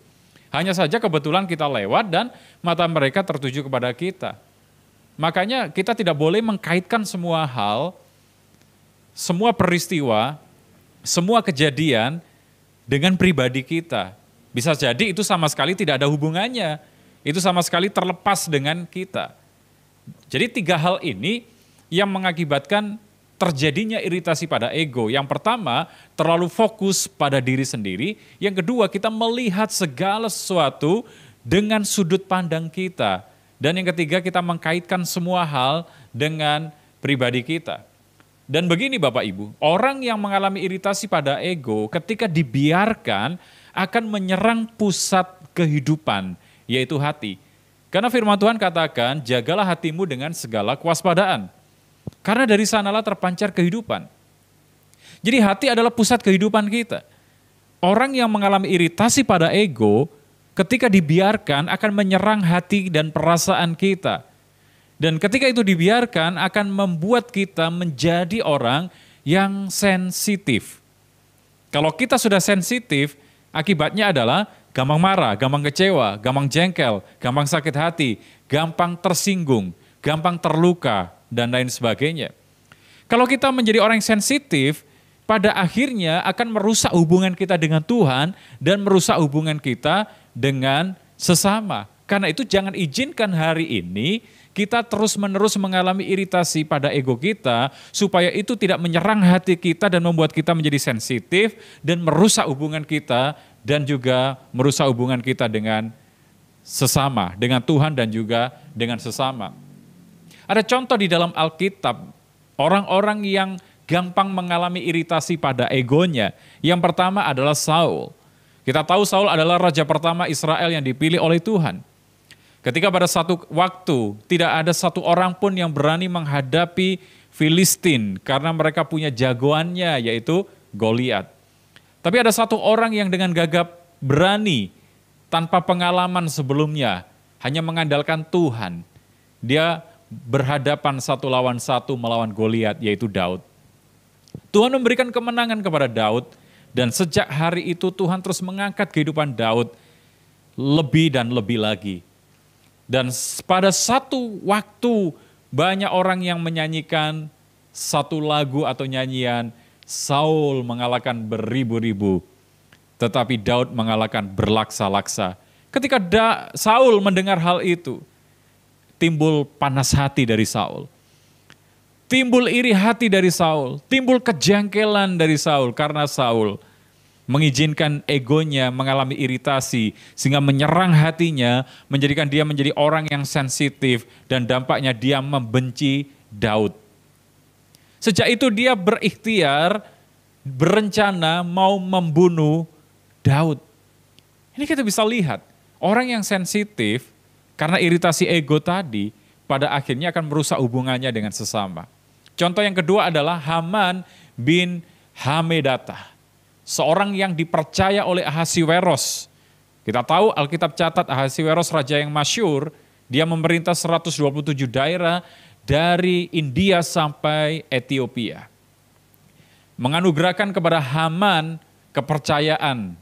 Hanya saja kebetulan kita lewat dan mata mereka tertuju kepada kita. Makanya kita tidak boleh mengkaitkan semua hal, semua peristiwa, semua kejadian dengan pribadi kita. Bisa jadi itu sama sekali tidak ada hubungannya. Itu sama sekali terlepas dengan kita. Jadi 3 hal ini yang mengakibatkan terjadinya iritasi pada ego. Yang pertama, terlalu fokus pada diri sendiri. Yang kedua, kita melihat segala sesuatu dengan sudut pandang kita. Dan yang ketiga, kita mengkaitkan semua hal dengan pribadi kita. Dan begini Bapak Ibu, orang yang mengalami iritasi pada ego ketika dibiarkan akan menyerang pusat kehidupan, yaitu hati. Karena firman Tuhan katakan, jagalah hatimu dengan segala kewaspadaan. Karena dari sanalah terpancar kehidupan. Jadi hati adalah pusat kehidupan kita. Orang yang mengalami iritasi pada ego, ketika dibiarkan akan menyerang hati dan perasaan kita. Dan ketika itu dibiarkan akan membuat kita menjadi orang yang sensitif. Kalau kita sudah sensitif, akibatnya adalah gampang marah, gampang kecewa, gampang jengkel, gampang sakit hati, gampang tersinggung, gampang terluka, dan lain sebagainya. Kalau kita menjadi orang yang sensitif, pada akhirnya akan merusak hubungan kita dengan Tuhan dan merusak hubungan kita dengan sesama. Karena itu jangan izinkan hari ini kita terus-menerus mengalami iritasi pada ego kita supaya itu tidak menyerang hati kita dan membuat kita menjadi sensitif dan merusak hubungan kita dan juga merusak hubungan kita dengan sesama, dengan Tuhan dan juga dengan sesama. Ada contoh di dalam Alkitab, orang-orang yang gampang mengalami iritasi pada egonya. Yang pertama adalah Saul. Kita tahu Saul adalah raja pertama Israel yang dipilih oleh Tuhan. Ketika pada satu waktu tidak ada satu orang pun yang berani menghadapi Filistin karena mereka punya jagoannya yaitu Goliat. Tapi ada satu orang yang dengan gagap berani tanpa pengalaman sebelumnya, hanya mengandalkan Tuhan. Dia berhadapan satu lawan satu melawan Goliat yaitu Daud. Tuhan memberikan kemenangan kepada Daud dan sejak hari itu Tuhan terus mengangkat kehidupan Daud lebih dan lebih lagi. Dan pada satu waktu banyak orang yang menyanyikan satu lagu atau nyanyian, Saul mengalahkan beribu-ribu, tetapi Daud mengalahkan berlaksa-laksa. Ketika Saul mendengar hal itu, timbul panas hati dari Saul. Timbul iri hati dari Saul, timbul kejengkelan dari Saul karena Saul mengizinkan egonya mengalami iritasi sehingga menyerang hatinya, menjadikan dia menjadi orang yang sensitif dan dampaknya dia membenci Daud. Sejak itu dia berikhtiar, berencana mau membunuh Daud. Ini kita bisa lihat, orang yang sensitif karena iritasi ego tadi pada akhirnya akan merusak hubungannya dengan sesama. Contoh yang kedua adalah Haman bin Hamedatha, seorang yang dipercaya oleh Ahasiweros. Kita tahu Alkitab catat Ahasiweros raja yang masyhur, dia memerintah 127 daerah dari India sampai Ethiopia. Menganugerahkan kepada Haman kepercayaan.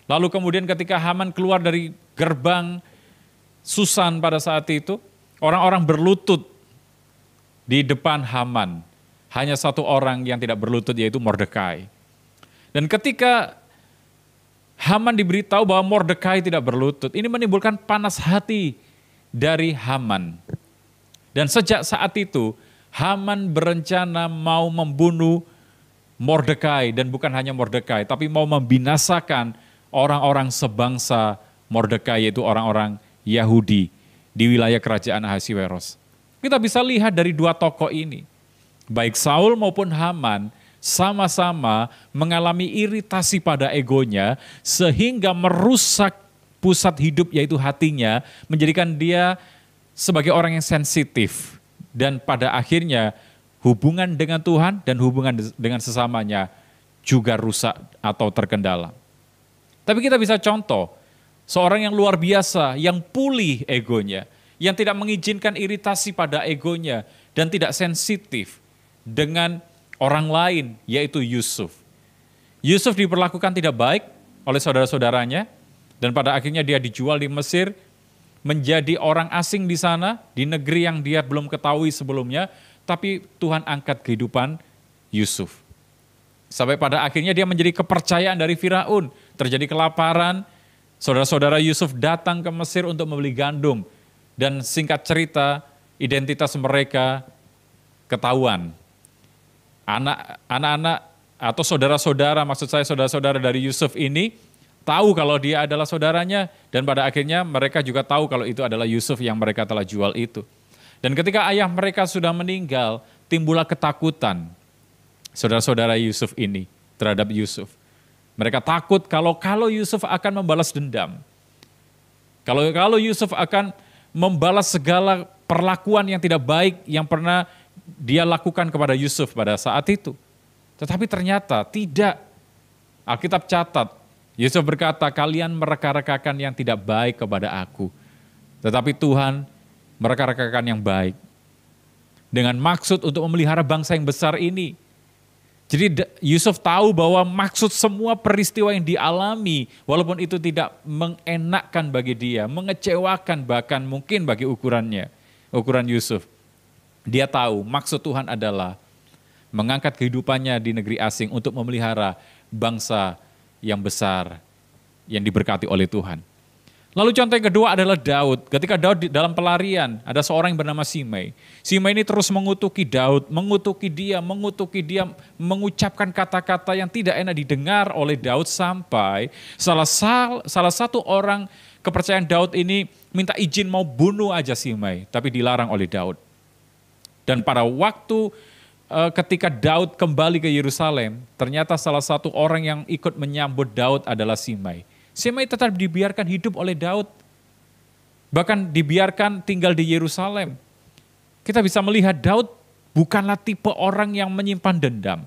Lalu kemudian ketika Haman keluar dari gerbang Susan pada saat itu, orang-orang berlutut di depan Haman. Hanya satu orang yang tidak berlutut yaitu Mordekai. Dan ketika Haman diberitahu bahwa Mordekai tidak berlutut, ini menimbulkan panas hati dari Haman. Dan sejak saat itu Haman berencana mau membunuh Mordekai, dan bukan hanya Mordekai, tapi mau membinasakan orang-orang sebangsa Mordekai, yaitu orang-orang Yahudi di wilayah kerajaan Ahasiweros. Kita bisa lihat dari dua tokoh ini, baik Saul maupun Haman sama-sama mengalami iritasi pada egonya sehingga merusak pusat hidup yaitu hatinya, menjadikan dia sebagai orang yang sensitif dan pada akhirnya hubungan dengan Tuhan dan hubungan dengan sesamanya juga rusak atau terkendala. Tapi kita bisa contoh seorang yang luar biasa, yang pulih egonya, yang tidak mengizinkan iritasi pada egonya dan tidak sensitif dengan orang lain, yaitu Yusuf. Yusuf diperlakukan tidak baik oleh saudara-saudaranya dan pada akhirnya dia dijual di Mesir, menjadi orang asing di sana, di negeri yang dia belum ketahui sebelumnya, tapi Tuhan angkat kehidupan Yusuf. Sampai pada akhirnya dia menjadi kepercayaan dari Firaun, terjadi kelaparan, saudara-saudara Yusuf datang ke Mesir untuk membeli gandum. Dan singkat cerita, identitas mereka ketahuan. Anak-anak atau saudara-saudara, maksud saya saudara-saudara dari Yusuf ini, tahu kalau dia adalah saudaranya, dan pada akhirnya mereka juga tahu kalau itu adalah Yusuf yang mereka telah jual itu. Dan ketika ayah mereka sudah meninggal, timbullah ketakutan saudara-saudara Yusuf ini terhadap Yusuf. Mereka takut kalau Yusuf akan membalas dendam. Kalau Yusuf akan membalas segala perlakuan yang tidak baik yang pernah dia lakukan kepada Yusuf pada saat itu. Tetapi ternyata tidak. Alkitab catat, Yusuf berkata, kalian mereka-rekakan yang tidak baik kepada aku. Tetapi Tuhan mereka-rekakan yang baik. Dengan maksud untuk memelihara bangsa yang besar ini. Jadi Yusuf tahu bahwa maksud semua peristiwa yang dialami, walaupun itu tidak mengenakkan bagi dia, mengecewakan bahkan mungkin bagi ukuran Yusuf. Dia tahu maksud Tuhan adalah mengangkat kehidupannya di negeri asing untuk memelihara bangsa yang besar yang diberkati oleh Tuhan. Lalu contoh yang kedua adalah Daud. Ketika Daud di dalam pelarian, ada seorang yang bernama Simei. Simei ini terus mengutuki Daud, mengutuki dia, mengucapkan kata-kata yang tidak enak didengar oleh Daud sampai salah satu orang kepercayaan Daud ini minta izin mau bunuh aja Simei, tapi dilarang oleh Daud. Dan pada waktu ketika Daud kembali ke Yerusalem, ternyata salah satu orang yang ikut menyambut Daud adalah Simei. Simei tetap dibiarkan hidup oleh Daud, bahkan dibiarkan tinggal di Yerusalem. Kita bisa melihat Daud bukanlah tipe orang yang menyimpan dendam.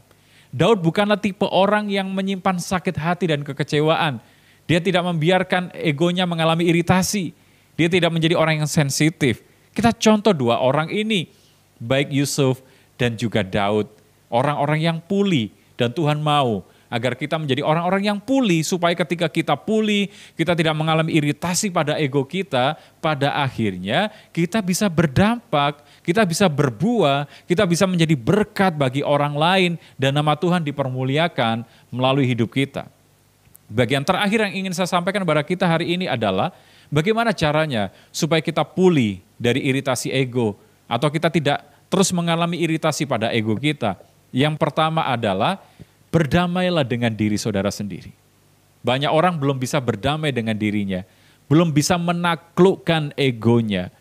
Daud bukanlah tipe orang yang menyimpan sakit hati dan kekecewaan. Dia tidak membiarkan egonya mengalami iritasi. Dia tidak menjadi orang yang sensitif. Kita contoh dua orang ini, baik Yusuf dan juga Daud, orang-orang yang pulih, dan Tuhan mau agar kita menjadi orang-orang yang pulih, supaya ketika kita pulih, kita tidak mengalami iritasi pada ego kita, pada akhirnya kita bisa berdampak, kita bisa berbuah, kita bisa menjadi berkat bagi orang lain, dan nama Tuhan dipermuliakan melalui hidup kita. Bagian terakhir yang ingin saya sampaikan kepada kita hari ini adalah, bagaimana caranya supaya kita pulih dari iritasi ego, atau kita tidak terus mengalami iritasi pada ego kita. Yang pertama adalah, berdamailah dengan diri saudara sendiri. Banyak orang belum bisa berdamai dengan dirinya, belum bisa menaklukkan egonya.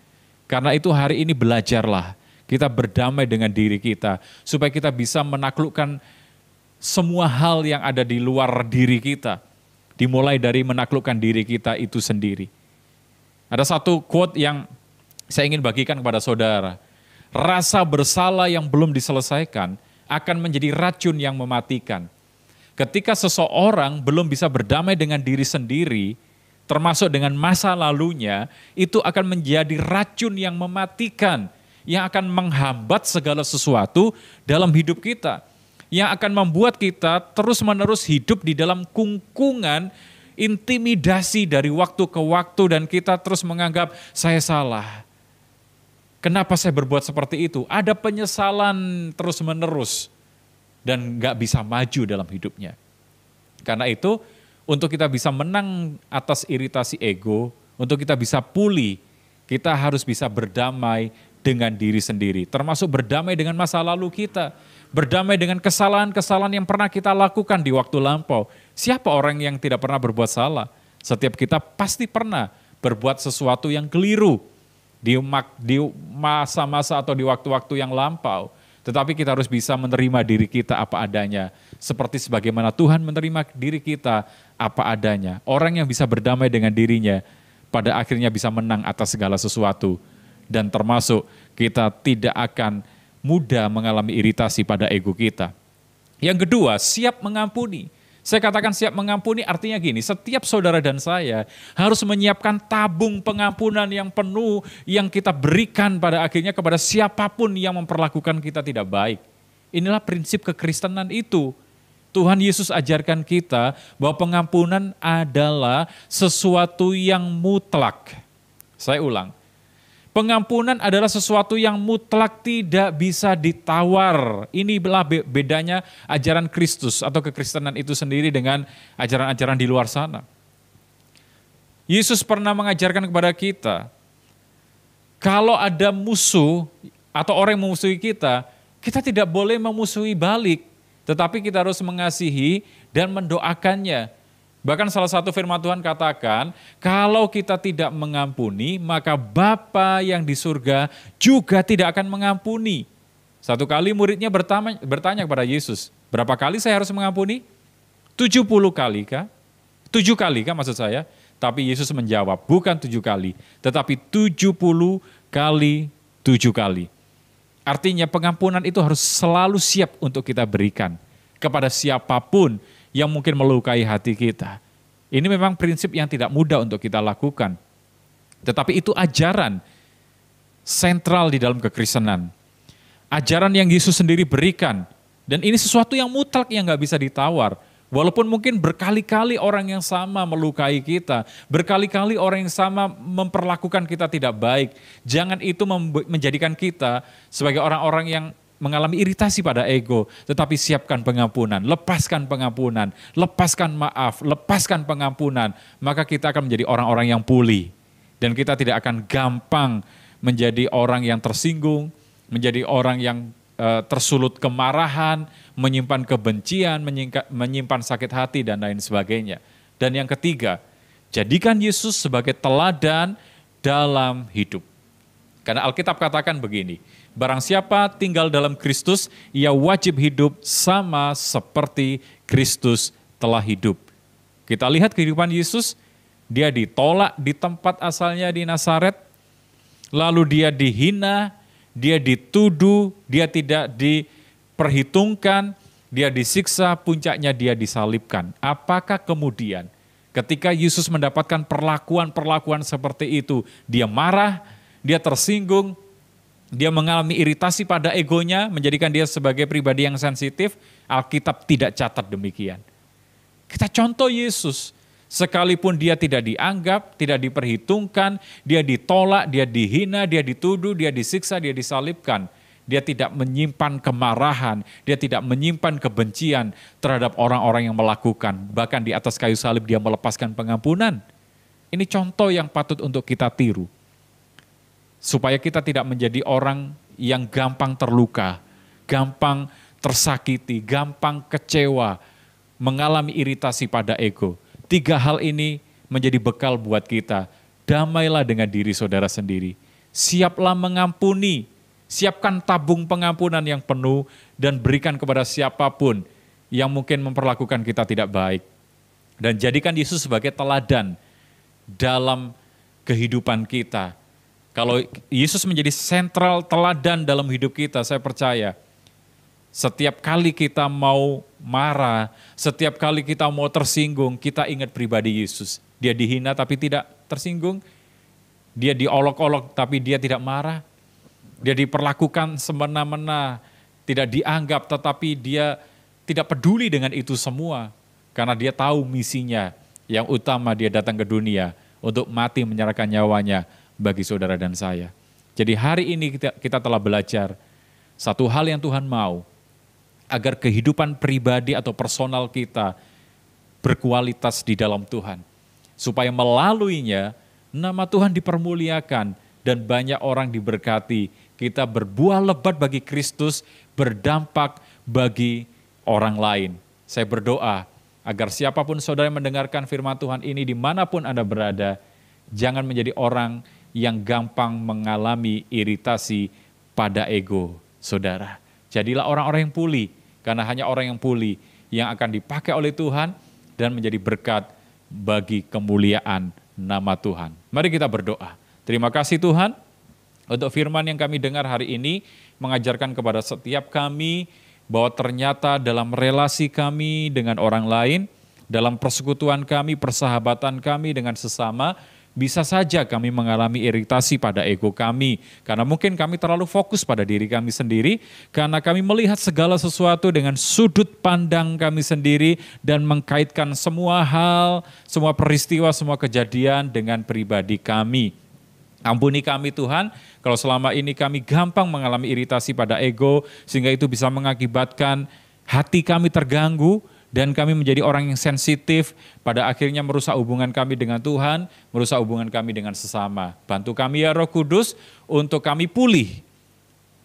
Karena itu hari ini belajarlah kita berdamai dengan diri kita, supaya kita bisa menaklukkan semua hal yang ada di luar diri kita. Dimulai dari menaklukkan diri kita itu sendiri. Ada satu quote yang saya ingin bagikan kepada saudara. Rasa bersalah yang belum diselesaikan akan menjadi racun yang mematikan. Ketika seseorang belum bisa berdamai dengan diri sendiri, termasuk dengan masa lalunya, itu akan menjadi racun yang mematikan, yang akan menghambat segala sesuatu dalam hidup kita, yang akan membuat kita terus-menerus hidup di dalam kungkungan intimidasi dari waktu ke waktu, dan kita terus menganggap saya salah. Kenapa saya berbuat seperti itu? Ada penyesalan terus-menerus dan gak bisa maju dalam hidupnya. Karena itu, untuk kita bisa menang atas iritasi ego, untuk kita bisa pulih, kita harus bisa berdamai dengan diri sendiri. Termasuk berdamai dengan masa lalu kita, berdamai dengan kesalahan-kesalahan yang pernah kita lakukan di waktu lampau. Siapa orang yang tidak pernah berbuat salah? Setiap kita pasti pernah berbuat sesuatu yang keliru di masa-masa atau di waktu-waktu yang lampau. Tetapi kita harus bisa menerima diri kita apa adanya. Seperti sebagaimana Tuhan menerima diri kita apa adanya. Orang yang bisa berdamai dengan dirinya, pada akhirnya bisa menang atas segala sesuatu. Dan termasuk kita tidak akan mudah mengalami iritasi pada ego kita. Yang kedua, siap mengampuni. Saya katakan siap mengampuni artinya gini, setiap saudara dan saya harus menyiapkan tabung pengampunan yang penuh yang kita berikan pada akhirnya kepada siapapun yang memperlakukan kita tidak baik. Inilah prinsip kekristenan itu. Tuhan Yesus ajarkan kita bahwa pengampunan adalah sesuatu yang mutlak. Saya ulang. Pengampunan adalah sesuatu yang mutlak, tidak bisa ditawar. Inilah bedanya ajaran Kristus atau kekristenan itu sendiri dengan ajaran-ajaran di luar sana. Yesus pernah mengajarkan kepada kita, kalau ada musuh atau orang yang memusuhi kita, kita tidak boleh memusuhi balik, tetapi kita harus mengasihi dan mendoakannya. Bahkan salah satu firman Tuhan katakan, kalau kita tidak mengampuni, maka Bapa yang di surga juga tidak akan mengampuni. Satu kali muridnya bertanya kepada Yesus, berapa kali saya harus mengampuni? 70 kali kah? 7 kali kah maksud saya? Tapi Yesus menjawab, bukan 7 kali, tetapi 70 kali 7 kali. Artinya pengampunan itu harus selalu siap untuk kita berikan kepada siapapun yang mungkin melukai hati kita. Ini memang prinsip yang tidak mudah untuk kita lakukan. Tetapi itu ajaran sentral di dalam kekristenan. Ajaran yang Yesus sendiri berikan Dan ini sesuatu yang mutlak yang gak bisa ditawar. Walaupun mungkin berkali-kali orang yang sama melukai kita, berkali-kali orang yang sama memperlakukan kita tidak baik, jangan itu menjadikan kita sebagai orang-orang yang mengalami iritasi pada ego, tetapi siapkan pengampunan, lepaskan maaf, lepaskan pengampunan, maka kita akan menjadi orang-orang yang pulih. Dan kita tidak akan gampang menjadi orang yang tersinggung, menjadi orang yang tersulut kemarahan, menyimpan kebencian, menyimpan sakit hati, dan lain sebagainya. Dan yang ketiga, jadikan Yesus sebagai teladan dalam hidup. Karena Alkitab katakan begini, barang siapa tinggal dalam Kristus, ia wajib hidup sama seperti Kristus telah hidup. Kita lihat kehidupan Yesus, dia ditolak di tempat asalnya di Nazaret, lalu dia dihina, dia dituduh, dia tidak diperhitungkan, dia disiksa, puncaknya dia disalibkan. Apakah kemudian ketika Yesus mendapatkan perlakuan-perlakuan seperti itu, dia marah, dia tersinggung, dia mengalami iritasi pada egonya, menjadikan dia sebagai pribadi yang sensitif? Alkitab tidak catat demikian. Kita contoh Yesus. Sekalipun dia tidak dianggap, tidak diperhitungkan, dia ditolak, dia dihina, dia dituduh, dia disiksa, dia disalibkan. Dia tidak menyimpan kemarahan, dia tidak menyimpan kebencian terhadap orang-orang yang melakukan. Bahkan di atas kayu salib dia melepaskan pengampunan. Ini contoh yang patut untuk kita tiru. Supaya kita tidak menjadi orang yang gampang terluka, gampang tersakiti, gampang kecewa, mengalami iritasi pada ego. 3 hal ini menjadi bekal buat kita. Damailah dengan diri saudara sendiri. Siaplah mengampuni. Siapkan tabung pengampunan yang penuh dan berikan kepada siapapun yang mungkin memperlakukan kita tidak baik. Dan jadikan Yesus sebagai teladan dalam kehidupan kita. Kalau Yesus menjadi sentral teladan dalam hidup kita, saya percaya setiap kali kita mau marah, setiap kali kita mau tersinggung, kita ingat pribadi Yesus. Dia dihina tapi tidak tersinggung, dia diolok-olok tapi dia tidak marah, dia diperlakukan semena-mena, tidak dianggap tetapi dia tidak peduli dengan itu semua. Karena dia tahu misinya yang utama, dia datang ke dunia untuk mati menyerahkan nyawanya bagi saudara dan saya. Jadi hari ini kita telah belajar satu hal yang Tuhan mau, agar kehidupan pribadi atau personal kita berkualitas di dalam Tuhan. Supaya melaluinya nama Tuhan dipermuliakan dan banyak orang diberkati. Kita berbuah lebat bagi Kristus, berdampak bagi orang lain. Saya berdoa agar siapapun saudara yang mendengarkan firman Tuhan ini dimanapun Anda berada, jangan menjadi orang yang gampang mengalami iritasi pada ego saudara. Jadilah orang-orang yang pulih, karena hanya orang yang pulih yang akan dipakai oleh Tuhan dan menjadi berkat bagi kemuliaan nama Tuhan. Mari kita berdoa. Terima kasih Tuhan untuk firman yang kami dengar hari ini, mengajarkan kepada setiap kami bahwa ternyata dalam relasi kami dengan orang lain, dalam persekutuan kami, persahabatan kami dengan sesama, bisa saja kami mengalami iritasi pada ego kami, karena mungkin kami terlalu fokus pada diri kami sendiri, karena kami melihat segala sesuatu dengan sudut pandang kami sendiri, dan mengkaitkan semua hal, semua peristiwa, semua kejadian dengan pribadi kami. Ampuni kami Tuhan, kalau selama ini kami gampang mengalami iritasi pada ego, sehingga itu bisa mengakibatkan hati kami terganggu, dan kami menjadi orang yang sensitif, pada akhirnya merusak hubungan kami dengan Tuhan, merusak hubungan kami dengan sesama. Bantu kami ya Roh Kudus, untuk kami pulih,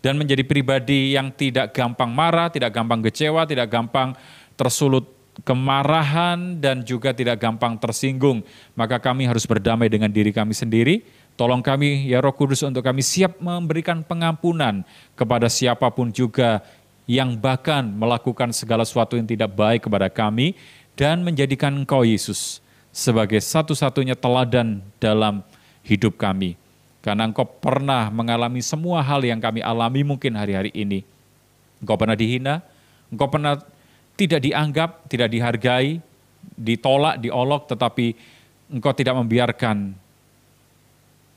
dan menjadi pribadi yang tidak gampang marah, tidak gampang kecewa, tidak gampang tersulut kemarahan, dan juga tidak gampang tersinggung. Maka kami harus berdamai dengan diri kami sendiri. Tolong kami ya Roh Kudus untuk kami siap memberikan pengampunan kepada siapapun juga yang bahkan melakukan segala sesuatu yang tidak baik kepada kami, dan menjadikan Engkau Yesus sebagai satu-satunya teladan dalam hidup kami. Karena Engkau pernah mengalami semua hal yang kami alami mungkin hari-hari ini. Engkau pernah dihina, Engkau pernah tidak dianggap, tidak dihargai, ditolak, diolok, tetapi Engkau tidak membiarkan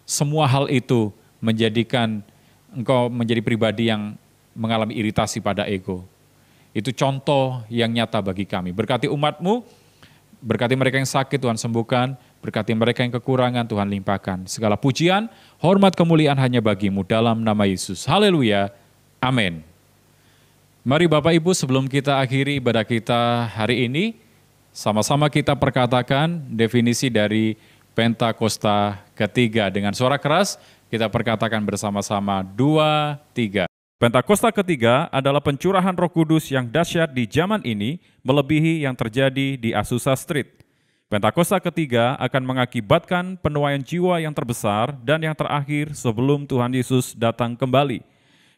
semua hal itu menjadikan Engkau menjadi pribadi yang mengalami iritasi pada ego. Itu contoh yang nyata bagi kami. Berkati umat-Mu, berkati mereka yang sakit Tuhan sembuhkan, berkati mereka yang kekurangan Tuhan limpahkan. Segala pujian, hormat, kemuliaan hanya bagi-Mu dalam nama Yesus. Haleluya. Amin. Mari Bapak Ibu, sebelum kita akhiri ibadah kita hari ini, sama-sama kita perkatakan definisi dari Pentakosta ketiga. Dengan suara keras, kita perkatakan bersama-sama 2, 3. Pentakosta ketiga adalah pencurahan Roh Kudus yang dahsyat di zaman ini, melebihi yang terjadi di Azusa Street. Pentakosta ketiga akan mengakibatkan penuaian jiwa yang terbesar dan yang terakhir sebelum Tuhan Yesus datang kembali.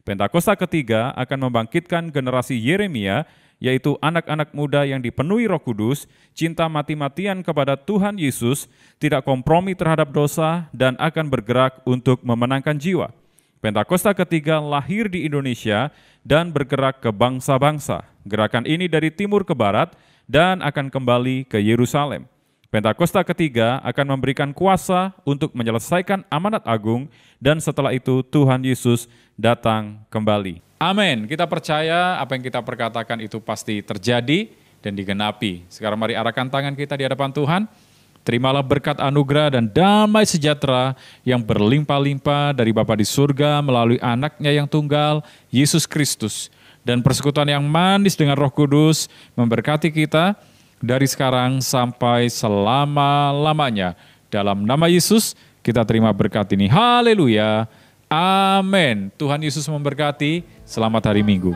Pentakosta ketiga akan membangkitkan generasi Yeremia, yaitu anak-anak muda yang dipenuhi Roh Kudus, cinta mati-matian kepada Tuhan Yesus, tidak kompromi terhadap dosa, dan akan bergerak untuk memenangkan jiwa. Pentakosta ketiga lahir di Indonesia dan bergerak ke bangsa-bangsa. Gerakan ini dari timur ke barat dan akan kembali ke Yerusalem. Pentakosta ketiga akan memberikan kuasa untuk menyelesaikan amanat agung dan setelah itu Tuhan Yesus datang kembali. Amin. Kita percaya apa yang kita perkatakan itu pasti terjadi dan digenapi. Sekarang mari arahkan tangan kita di hadapan Tuhan. Terimalah berkat anugerah dan damai sejahtera yang berlimpah-limpah dari Bapa di surga melalui anaknya yang tunggal, Yesus Kristus. Dan persekutuan yang manis dengan Roh Kudus memberkati kita dari sekarang sampai selama-lamanya. Dalam nama Yesus kita terima berkat ini. Haleluya. Amin. Tuhan Yesus memberkati. Selamat hari Minggu.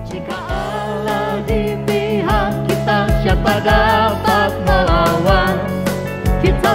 Jika Allah di pihak kita, siapa dapat melawan? Kita